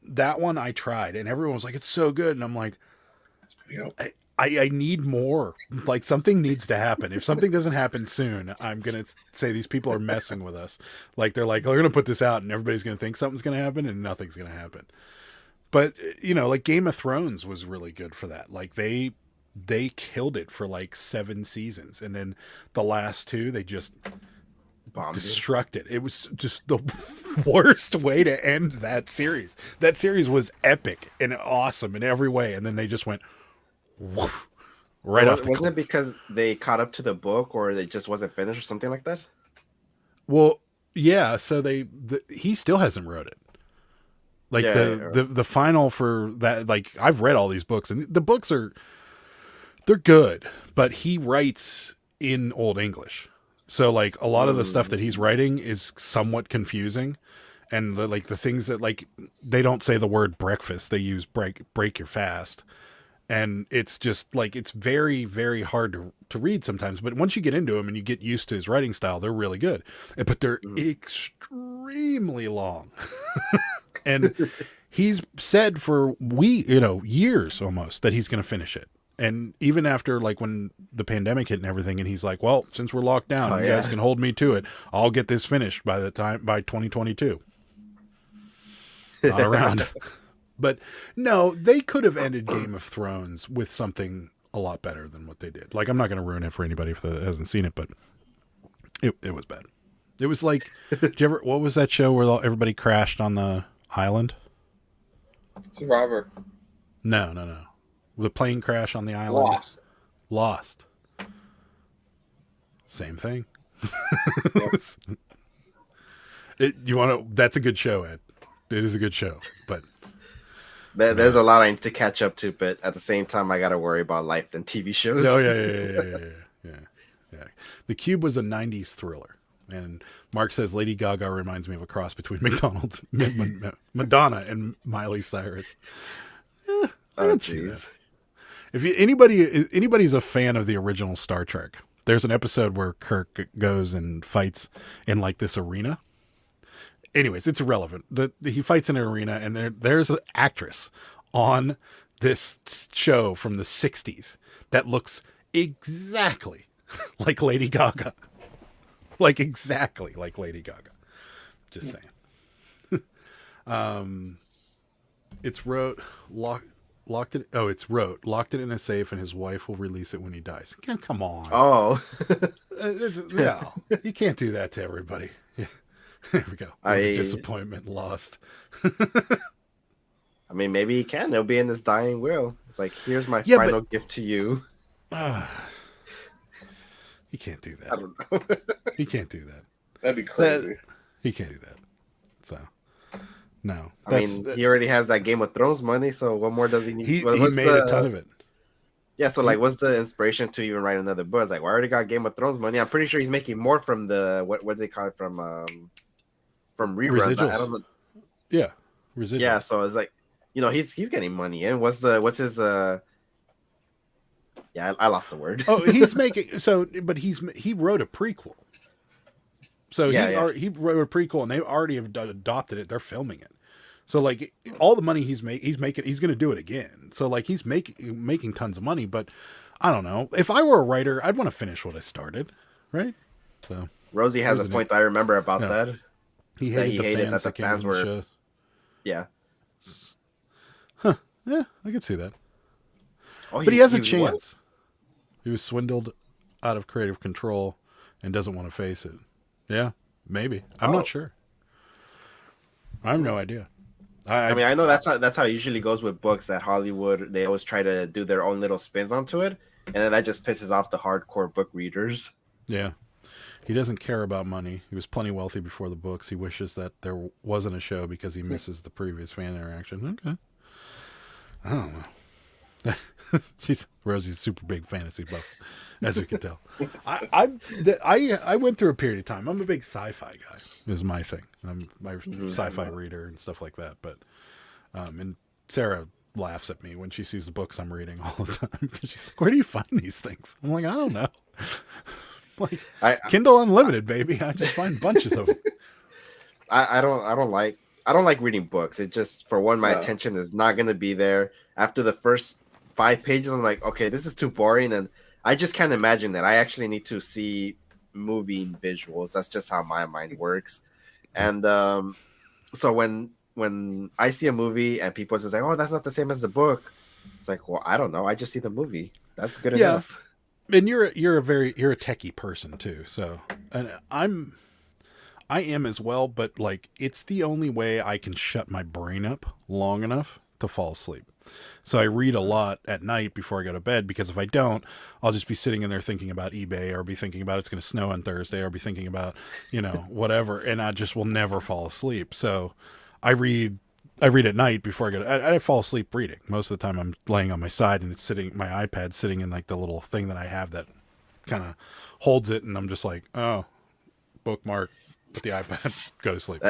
that one I tried, and everyone was like, it's so good, and I'm like, I need more. Like something needs to happen. If something doesn't happen soon, I'm gonna say these people are messing with us. Like they're gonna put this out, and everybody's gonna think something's gonna happen, and nothing's gonna happen. But like Game of Thrones was really good for that. Like they they killed it for like 7 seasons, and then the last 2 they just Bombed it. destructed. It was just the worst way to end that series. That series was epic and awesome in every way, and then they just went woof, right off the Wasn't cliff. it because they caught up to the book, or it just wasn't finished, or something like that? Well, yeah. So he still hasn't wrote it. Like Yeah, the final for that. Like I've read all these books, and the books they're good, but he writes in Old English. So like a lot of the stuff that he's writing is somewhat confusing, and the things that like they don't say the word breakfast, they use break your fast, and it's just like it's very very hard to read sometimes. But once you get into them and you get used to his writing style, they're really good. But they're extremely long, and he's said for years almost that he's going to finish it. And even after like when the pandemic hit and everything, and he's like, well, since we're locked down, you guys can hold me to it. I'll get this finished by 2022. Not around. But no, they could have ended Game of Thrones with something a lot better than what they did. Like, I'm not going to ruin it for anybody if that hasn't seen it, but it was bad. It was like, what was that show where everybody crashed on the island? Survivor. No. The plane crash on the island. Lost. Same thing. That's a good show, Ed. It is a good show, but there's a lot I need to catch up to, but at the same time, I got to worry about life than TV shows. Oh yeah. The Cube was a '90s thriller, and Mark says Lady Gaga reminds me of a cross between Madonna and Miley Cyrus. I can see that. If anybody's a fan of the original Star Trek, there's an episode where Kirk goes and fights in like this arena. Anyways, it's irrelevant. He fights in an arena, and there's an actress on this show from the 60s that looks exactly like Lady Gaga. Like exactly like Lady Gaga. Just saying. It's locked it in a safe, and his wife will release it when he dies. Come on. Oh. No, you can't do that to everybody. Yeah. There we go. Disappointment lost. I mean, maybe he can. They'll be in this dying will. It's like, here's my final gift to you. He can't do that. I don't know. He can't do that. That'd be crazy. He can't do that. So, no. I mean, he already has that Game of Thrones money, so what more does he need? He made a ton of it. Yeah, so like, what's the inspiration to even write another book? It's like, well, I already got Game of Thrones money. I'm pretty sure he's making more from the what do they call it, from reruns. I don't know. Yeah, residuals. Yeah, so it's like, he's getting money in. What's his Yeah, I lost the word. Oh, he's making but he wrote a prequel. So he wrote a prequel, and they already have adopted it. They're filming it. So like all the money he's going to do it again. So like he's making tons of money. But I don't know. If I were a writer, I'd want to finish what I started, right? So Rosie has a point I remember about that. He hated that the fans were. Yeah. Huh. Yeah, I could see that. Oh, but he has a chance. He was swindled out of creative control and doesn't want to face it. Yeah, maybe. I'm not sure. I have no idea. I mean, I know that's how it usually goes with books, that Hollywood, they always try to do their own little spins onto it, and then that just pisses off the hardcore book readers. Yeah. He doesn't care about money. He was plenty wealthy before the books. He wishes that there wasn't a show because he misses the previous fan interaction. Okay. I don't know. Rosie's a super big fantasy buff, as we can tell. I went through a period of time. I'm a big sci-fi guy. Is my thing. I'm my sci-fi reader and stuff like that. But and Sarah laughs at me when she sees the books I'm reading all the time, because she's like, "Where do you find these things?" I'm like, "I don't know." Like Kindle Unlimited, baby. I just find bunches of them. I don't like reading books. It just, for one, my attention is not going to be there. After the first 5 pages, I'm like, okay, this is too boring, and I just can't imagine that. I actually need to see moving visuals. That's just how my mind works. And so when I see a movie and people just say, "Oh, that's not the same as the book," it's like, well, I don't know. I just see the movie. That's good Yeah. enough. And you're a techie person too. So, and I am as well, but like it's the only way I can shut my brain up long enough to fall asleep. So I read a lot at night before I go to bed, because if I don't, I'll just be sitting in there thinking about eBay, or be thinking about it's going to snow on Thursday, or be thinking about, whatever, and I just will never fall asleep. So I read at night before I go to, I fall asleep reading. Most of the time I'm laying on my side, and my iPad's sitting in like the little thing that I have that kind of holds it, and I'm just like, oh, bookmark, put the iPad, go to sleep.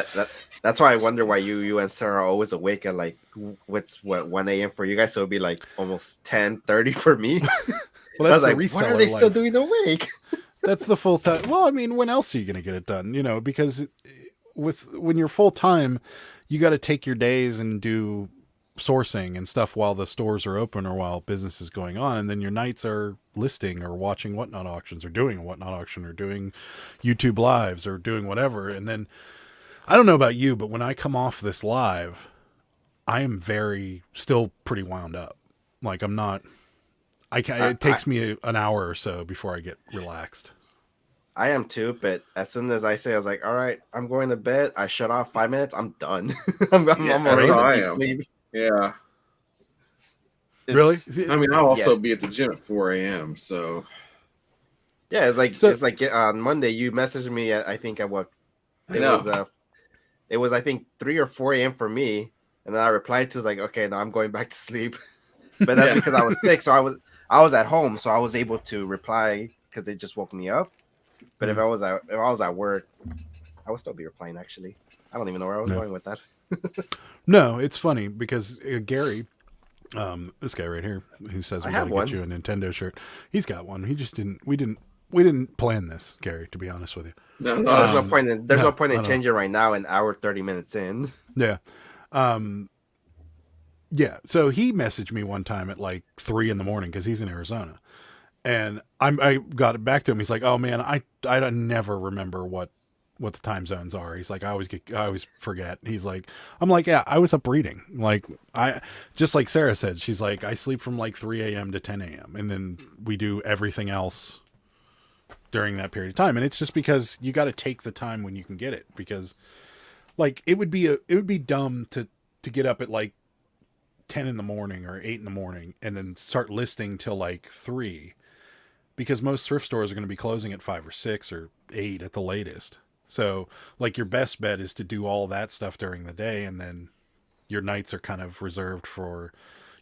That's why I wonder why you and Sarah are always awake at like 1 a.m. for you guys. So it'd be like almost 10:30 for me. Well, I was that's the like, reseller what are they still life. doing awake? That's the full time. Well, I mean, when else are you going to get it done? Because when you're full time, you got to take your days and do sourcing and stuff while the stores are open or while business is going on, and then your nights are listing or watching whatnot auctions or doing a whatnot auction or doing YouTube lives or doing whatever. And then I don't know about you, but when I come off this live, I am still pretty wound up. Like I'm not. It takes me an hour or so before I get relaxed. I am too, but as soon as I say, I was like, all right, I'm going to bed. I shut off 5 minutes. I'm done. I'm Yeah, already that's how I in deep am. sleep. Yeah. Really? I mean, I'll also be at the gym at 4 a.m. So Yeah, it's like So- it's like on Monday you messaged me at, I think at what I know. it was I think 3 or 4 a.m. for me, and then I replied to like, okay, no, I'm going back to sleep. But that's Yeah. because I was sick, so I was at home, so I was able to reply because it just woke me up. But if I was at work, I would still be replying. Actually, I don't even know where I was going with that. No, it's funny because Gary, this guy right here, who says I we have gotta get one. you a Nintendo shirt, he's got one. He just didn't. We didn't plan this, Gary. To be honest with you. No, No, there's no Um, point in there's no, no point in I know. changing right now. An hour 30 minutes in. Yeah. Yeah. So he messaged me one time at like 3 a.m. because he's in Arizona, and I got it back to him. He's like, "Oh man, I never remember what the time zones are." He's like, I always forget. He's like, I'm like, yeah, I was up reading. Like I just like Sarah said, she's like, I sleep from like 3 a.m. to 10 a.m. and then we do everything else during that period of time. And it's just because you got to take the time when you can get it, because like it would be dumb to get up at like 10 in the morning or 8 in the morning and then start listing till like 3, because most thrift stores are going to be closing at 5 or 6 or 8 at the latest. So like your best bet is to do all that stuff during the day, and then your nights are kind of reserved for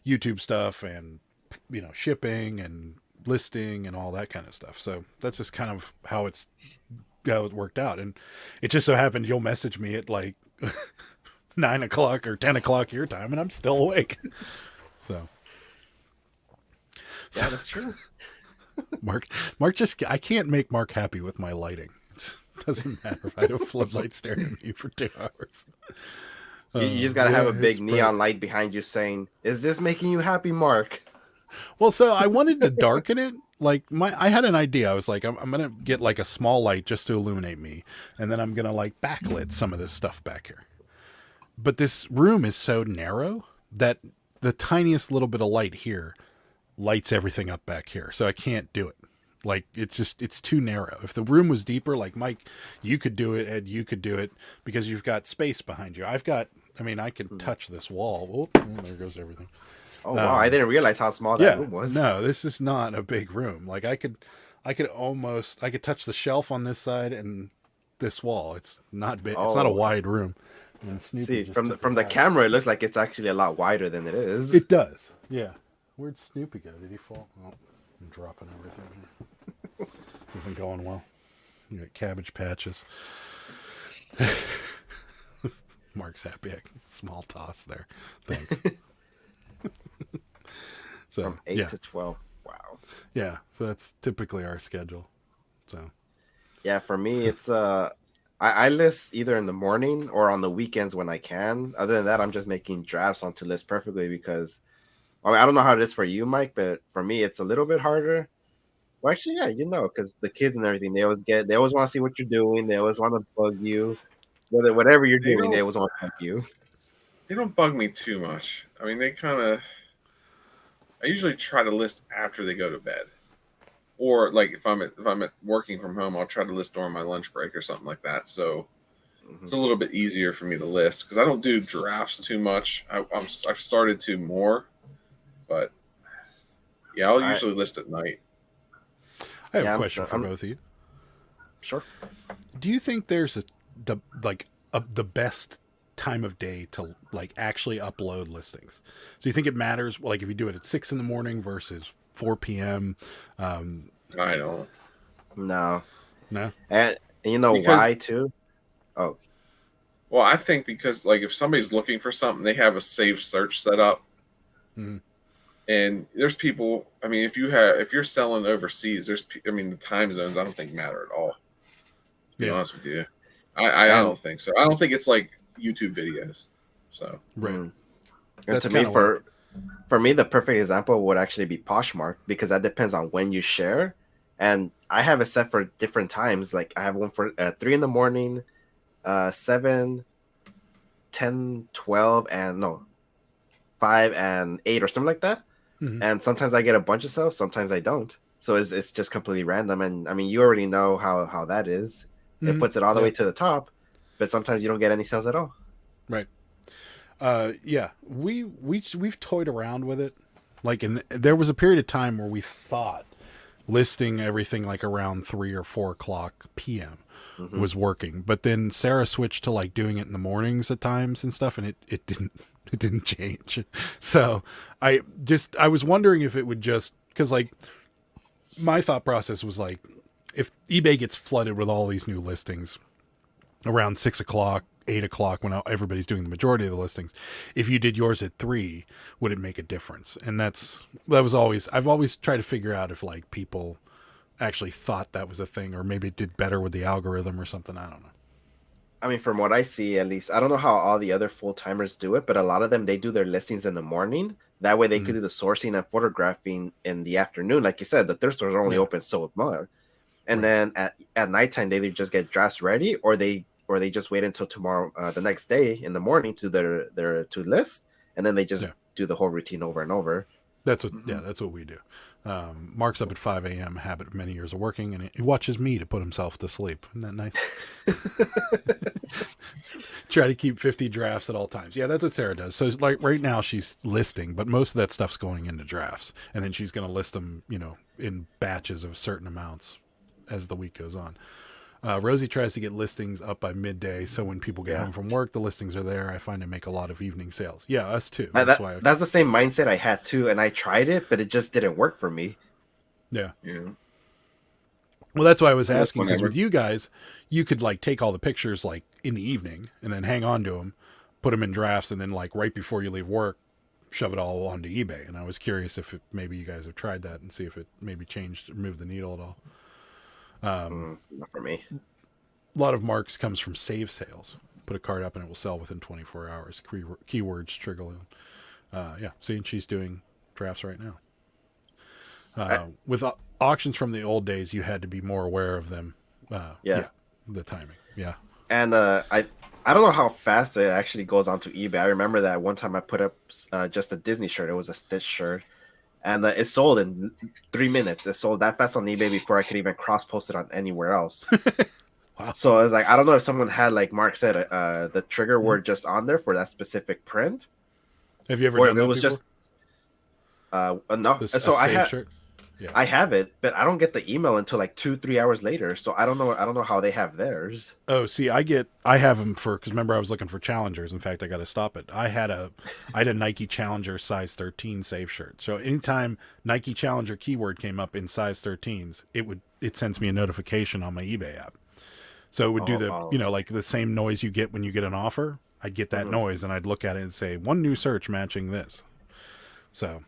YouTube stuff and shipping and listing and all that kind of stuff. So that's just kind of how it worked out. And it just so happened you'll message me at like 9 o'clock or 10 o'clock your time, and I'm still awake. So Yeah, that's true. Mark just, I can't make Mark happy with my lighting. It doesn't matter if I have a floodlight staring at you for 2 hours. You just gotta have a big it's neon light behind you saying, "Is this making you happy, Mark?" Well, so I wanted to darken it. Like I had an idea. I was like, I'm gonna get like a small light just to illuminate me, and then I'm gonna like backlit some of this stuff back here. But this room is so narrow that the tiniest little bit of light here lights everything up back here. So I can't do it. Like it's too narrow. If the room was deeper, like Mike, you could do it, Ed, you could do it, because you've got space behind you. I can touch this wall. Oh, there goes everything. Oh wow, I didn't realize how small that room was. No, this is not a big room. Like I could touch the shelf on this side and this wall. It's not big. It's not a wide room. And Snoopy See, just from took the it out. camera, it looks like it's actually a lot wider than it is. It does. Yeah. Where'd Snoopy go? Did he fall? Oh, I'm dropping everything here. This isn't going well. You got cabbage patches. Mark's happy. Small toss there. Thanks. So From 8 yeah. to 12. Wow. Yeah. So that's typically our schedule. So Yeah, for me, it's I list either in the morning or on the weekends when I can. Other than that, I'm just making drafts onto list perfectly because I don't know how it is for you, Mike, but for me, it's a little bit harder. Well, actually, yeah, because the kids and everything, they always want to see what you're doing. They always want to bug you. Whatever you're doing, they always want to bug you. They don't bug me too much. I mean, they kind of. I usually try to list after they go to bed, or like if I'm at working from home, I'll try to list during my lunch break or something like that. So it's a little bit easier for me to list because I don't do drafts too much. I've started to more, but yeah, I'll usually list at night. I have Yeah, a question for both of you. Sure. Do you think there's the best time of day to like actually upload listings? So you think it matters, like if you do it at 6 a.m. versus 4 p.m.? I don't. No. No. And you know Because- why too? Oh, Well, I think because like if somebody's looking for something, they have a safe search set up. Mhm. And there's people. I mean, if you're selling overseas, the time zones I don't think matter at all. To be honest with you, I don't think so. I don't think it's like YouTube videos. So Right. And That's to me, kinda for me, the perfect example would actually be Poshmark because that depends on when you share. And I have it set for different times. Like I have one for 3 in the morning, 7, 10, 12, and no, 5 and 8 or something like that. Mhm. And sometimes I get a bunch of sales, sometimes I don't. So it's just completely random. And I mean, you already know how that is. It Mhm. puts it all the Yeah. way to the top, but sometimes you don't get any sales at all. Right. Yeah, we've toyed around with it. Like, and there was a period of time where we thought listing everything like around 3 or 4 o'clock p.m. was working, but then Sarah switched to like doing it in the mornings at times and stuff, and it didn't change. So I was wondering if it would just because like my thought process was like if eBay gets flooded with all these new listings around 6 o'clock, 8 o'clock when everybody's doing the majority of the listings, if you did yours at 3, would it make a difference? And I've always tried to figure out if like people actually thought that was a thing, or maybe it did better with the algorithm or something. I don't know. I mean, from what I see, at least, I don't know how all the other full timers do it, but a lot of them they do their listings in the morning. That way, they could do the sourcing and photographing in the afternoon. Like you said, the thrift stores are only open so much, and then at nighttime they either just get drafts ready, or they just wait until tomorrow, the next day in the morning to their to list, and then they just do the whole routine over and over. That's what we do. Mark's up at 5 a.m. habit of many years of working, and he watches me to put himself to sleep. Isn't that nice? Try to keep 50 drafts at all times. Yeah, that's what Sarah does. So like right now she's listing, but most of that stuff's going into drafts, and then she's going to list them, in batches of certain amounts as the week goes on. Rosie tries to get listings up by midday, so when people get home from work, the listings are there. I find I make a lot of evening sales. Yeah, us too. That's the same mindset I had too, and I tried it, but it just didn't work for me. Yeah. yeah. Well, that's why I was asking, because with you guys, you could like take all the pictures like in the evening and then hang on to them, put them in drafts, and then like right before you leave work, shove it all onto eBay. And I was curious if maybe you guys have tried that and see if it maybe changed or moved the needle at all. Not for me. A lot of Mark's comes from save sales. Put a card up and it will sell within 24 hours. Keywords trigger in. See, she's doing drafts right now. With auctions from the old days, you had to be more aware of them. The timing. Yeah. And I don't know how fast it actually goes onto eBay. I remember that one time I put up just a Disney shirt. It was a Stitch shirt. And it sold in 3 minutes. It sold that fast on eBay before I could even cross-post it on anywhere else. Wow. So I was like, I don't know if someone had, like Mark said, the trigger word just on there for that specific print. Have you ever or done if it that was before? just no. So I have shirt? Yeah. I have it, but I don't get the email until like 2-3 hours later. So I don't know how they have theirs. Oh, see, I have them because remember I was looking for Challengers. In fact, I got to stop it. I had a Nike Challenger size 13 save shirt. So anytime Nike Challenger keyword came up in size 13s, it sends me a notification on my eBay app. So it would do like the same noise you get when you get an offer. I'd get that noise and I'd look at it and say one new search matching this. So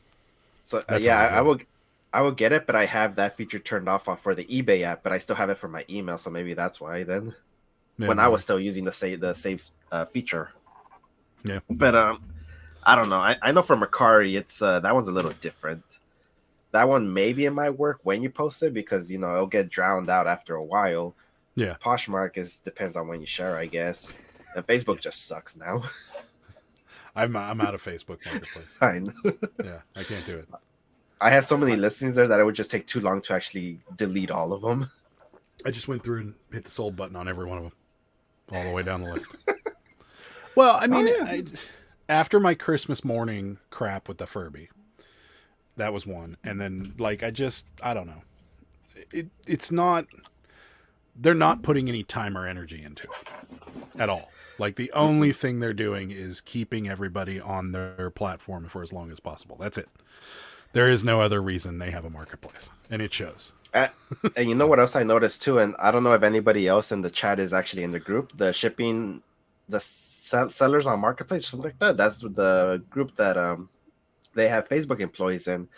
I will get it, but I have that feature turned off for the eBay app, but I still have it for my email, so maybe that's why then. When I was still using the save feature. Yeah. But I don't know. I know for Mercari, it's that one's a little different. That one maybe it might work when you post it because it'll get drowned out after a while. Yeah. Poshmark depends on when you share, I guess. And Facebook just sucks now. I'm out of Facebook Marketplace. I know. Yeah, I can't do it. I have so many listings there that it would just take too long to actually delete all of them. I just went through and hit the sold button on every one of them, all the way down the list. Well, I mean, after my Christmas morning crap with the Furby, that was one. And then, like, I don't know. It's not, they're not putting any time or energy into it at all. Like, the only thing they're doing is keeping everybody on their platform for as long as possible. That's it. There is no other reason they have a marketplace, and it shows. And you know what else I noticed too, and I don't know if anybody else in the chat is actually in the group, the shipping, the sellers on marketplace, something like that. That's the group that they have Facebook employees in.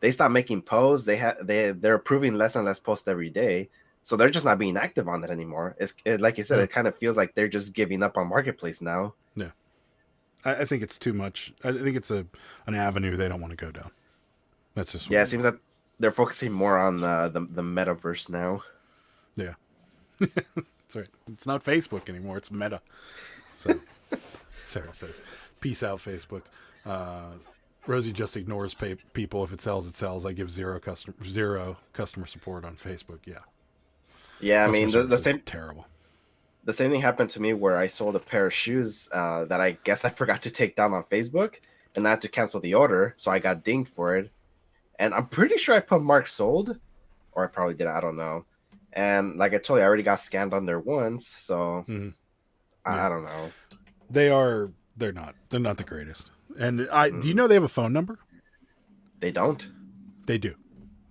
They stopped making posts. They're approving less and less posts every day, so they're just not being active on it anymore. Like you said, it kind of feels like they're just giving up on marketplace now. Yeah, I think it's too much. I think it's an avenue they don't want to go down. That's just it seems that they're focusing more on the metaverse now. Yeah, that's right. It's not Facebook anymore. It's Meta. So Sarah says, "Peace out, Facebook." Rosie just ignores people. If it sells, it sells. I give zero customer support on Facebook. Yeah. Yeah, I mean the same terrible. The same thing happened to me where I sold a pair of shoes that I guess I forgot to take down on Facebook, and I had to cancel the order, so I got dinged for it. And I'm pretty sure I put mark sold, or I probably did. I don't know. And like I told you, I already got scammed on there once, so I don't know. They're not the greatest. And do you know they have a phone number? They don't. They do.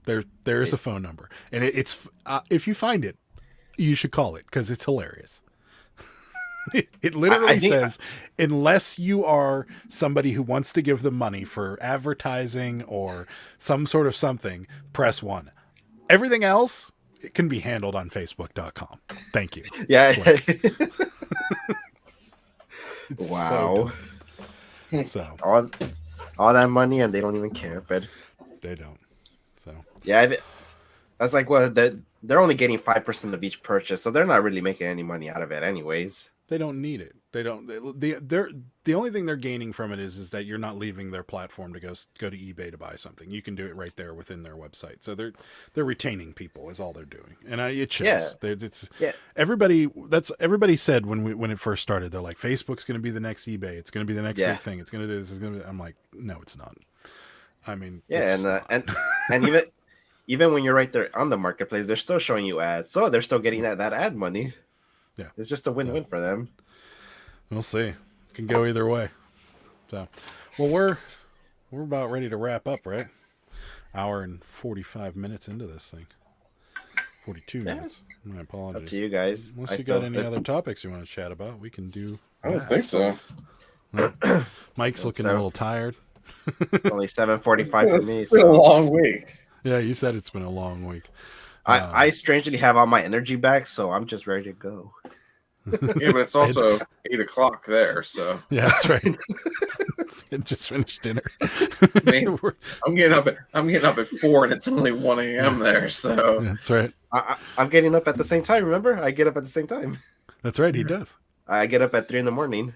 There is a phone number, and it's if you find it, you should call it because it's hilarious. It literally says, unless you are somebody who wants to give them money for advertising or some sort of something, press 1. Everything else, it can be handled on Facebook.com. Thank you. Yeah. Wow. So all that money and they don't even care, but they don't. So yeah, that's like they're only getting 5% of each purchase, so they're not really making any money out of it, anyways. They don't need it. They don't. The only thing they're gaining from it is that you're not leaving their platform to go to eBay to buy something. You can do it right there within their website. So they're retaining people is all they're doing, and it shows. Yeah. Everybody said when it first started, they're like, Facebook's going to be the next eBay. It's going to be the next big thing. It's going to do this. It's going to. I'm like, no, it's not. I mean, and even when you're right there on the marketplace, they're still showing you ads, so they're still getting that ad money. Yeah, it's just a win-win for them. We'll see. It can go either way. So, well, we're about ready to wrap up, right? Hour and 45 minutes into this thing. 42 minutes. My apologies. Up to you guys. Unless you got any other topics you want to chat about, we can do. I don't think so. Mike's looking a little tired. It's only 7:45 for me. It's been a long week. Yeah, you said it's been a long week. I strangely have all my energy back, so I'm just ready to go. Yeah, but it's also 8:00 there, so yeah, that's right. Just finished dinner. Man, I'm getting up at 4, and it's only 1 a.m. there, so that's right. I'm getting up at the same time. Remember, I get up at the same time. That's right. He does. I get up at 3 a.m.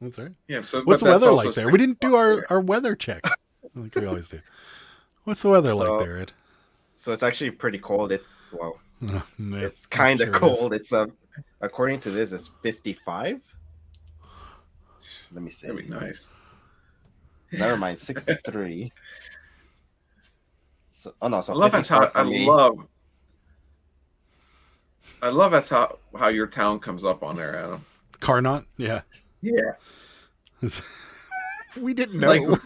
That's right. Yeah. So what's the weather like there? We didn't do our weather check like we always do. What's the weather like there, Ed? So it's actually pretty cold. It's kind of sure cold. It's according to this, it's 55. Let me see. That'd be nice. Never mind, 63. So I love that's how I love that's how your town comes up on there, Adam. Carnot, yeah. We didn't know.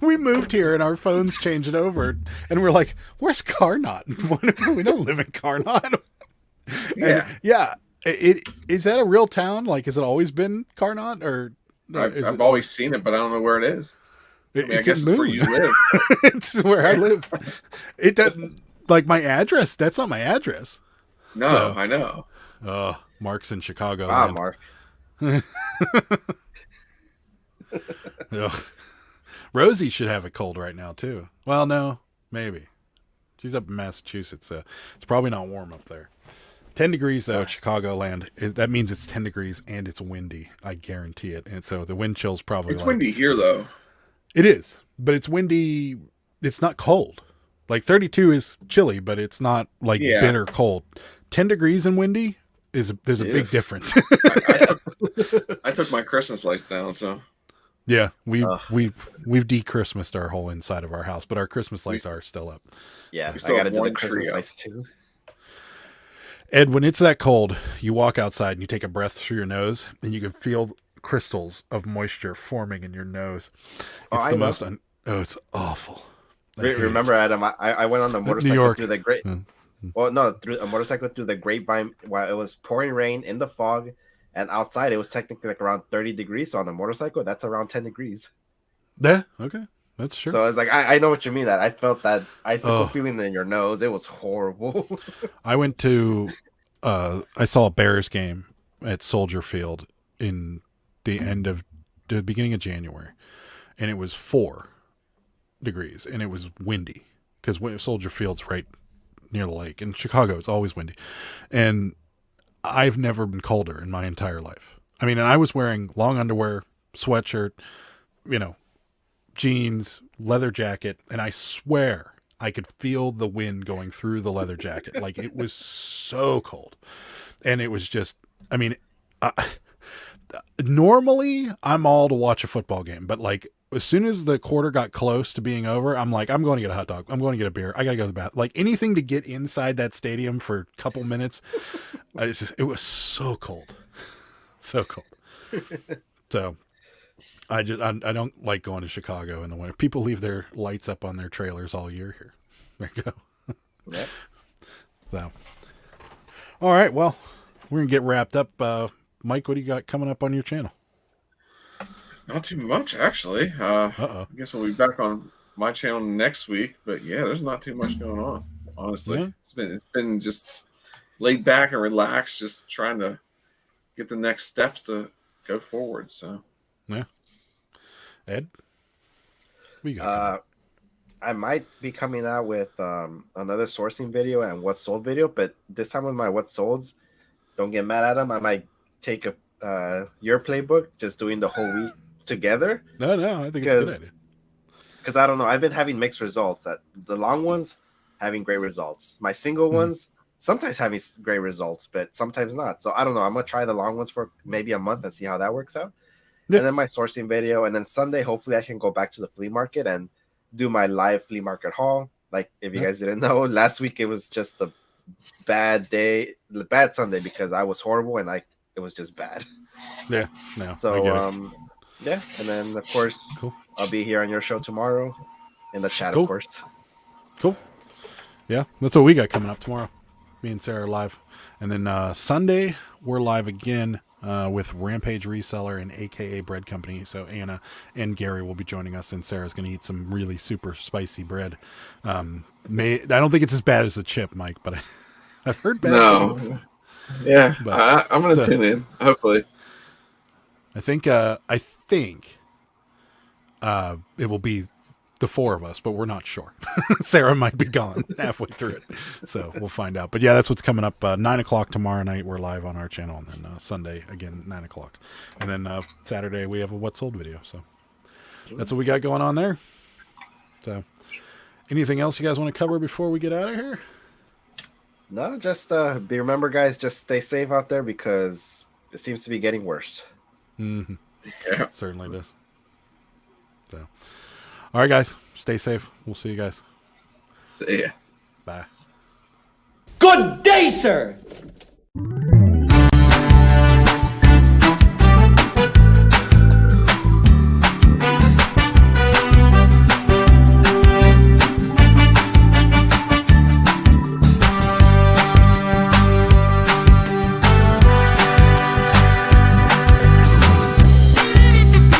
We moved here and our phones changed over, and we're like, "Where's Carnot? We don't live in Carnot." Yeah, It is that a real town? Like, has it always been Carnot, or I've always seen it, but I don't know where it is. I guess it's where you live. It's where I live. It doesn't like my address. That's not my address. No, so, I know. Mark's in Chicago. Mark. Rosie should have a cold right now too. Well, no, maybe. She's up in Massachusetts. It's probably not warm up there. 10 degrees though, Chicagoland. That means it's 10 degrees and it's windy. I guarantee it. And so the wind chill's probably. It's windy here though. It is, but it's windy. It's not cold. Like 32 is chilly, but it's not like bitter cold. 10 degrees and windy there's a big difference. I took my Christmas lights down, so yeah, we've de-Christmased our whole inside of our house, but our Christmas lights are still up. Yeah, still I got to have do the one Christmas tree lights too. Ed, when it's that cold, you walk outside and you take a breath through your nose, and you can feel crystals of moisture forming in your nose. It's the most. It's awful. Remember, Adam? I went on the motorcycle through the great. Well, no, through a motorcycle through the grapevine while it was pouring rain in the fog, and outside it was technically like around 30 degrees. So on the motorcycle, that's around 10 degrees. Yeah. Okay. That's true. So it's like I know what you mean. That I felt that icicle feeling in your nose. It was horrible. I went to I saw a Bears game at Soldier Field in the beginning of January, and it was 4 degrees, and it was windy because Soldier Field's right near the lake. In Chicago, it's always windy, and I've never been colder in my entire life. I mean, and I was wearing long underwear, sweatshirt, jeans, leather jacket, and I swear I could feel the wind going through the leather jacket. Like, it was so cold. And it was just, I mean, normally I'm all to watch a football game, but like as soon as the quarter got close to being over, I'm like, I'm going to get a hot dog. I'm going to get a beer. I got to go to the bathroom. Like anything to get inside that stadium for a couple minutes. It was so cold. So cold. So I don't like going to Chicago in the winter. People leave their lights up on their trailers all year here. There you go. Yeah. So, all right. Well, we're going to get wrapped up. Mike, what do you got coming up on your channel? Not too much, actually. I guess we'll be back on my channel next week. But yeah, there's not too much going on. Honestly, Yeah. It's been just laid back and relaxed, just trying to get the next steps to go forward. So yeah, Ed, what you got? I might be coming out with another sourcing video and what's sold video, but this time with my what's solds. Don't get mad at them. I might take your playbook, just doing the whole week together. No, I think it's a good idea. Because I don't know, I've been having mixed results. That the long ones having great results. My single ones sometimes having great results, but sometimes not. So I don't know. I'm gonna try the long ones for maybe a month and see how that works out. Yeah. And then my sourcing video, and then Sunday hopefully I can go back to the flea market and do my live flea market haul. Like if you guys didn't know, last week it was just a bad day, bad Sunday because I was horrible and it was just bad. Yeah, no. So yeah, and then of course I'll be here on your show tomorrow in the chat, of course. Cool. Yeah, that's what we got coming up tomorrow. Me and Sarah are live, and then Sunday we're live again with Rampage Reseller and AKA Bread Company. So Anna and Gary will be joining us, and Sarah's going to eat some really super spicy bread. I don't think it's as bad as the chip, Mike, but I've heard bad things. Yeah, but, I'm going to tune in, hopefully. I think it will be the 4 of us, but we're not sure. Sarah might be gone halfway through it, so we'll find out. But yeah, that's what's coming up. 9:00 tomorrow night, we're live on our channel, and then Sunday again 9:00, and then Saturday we have a What's Sold video. So that's what we got going on there. So, anything else you guys want to cover before we get out of here? No, just remember, guys, just stay safe out there because it seems to be getting worse. Mm-hmm. Yeah, it certainly does. So, all right, guys, stay safe. We'll see you guys. See ya. Bye. Good day, sir.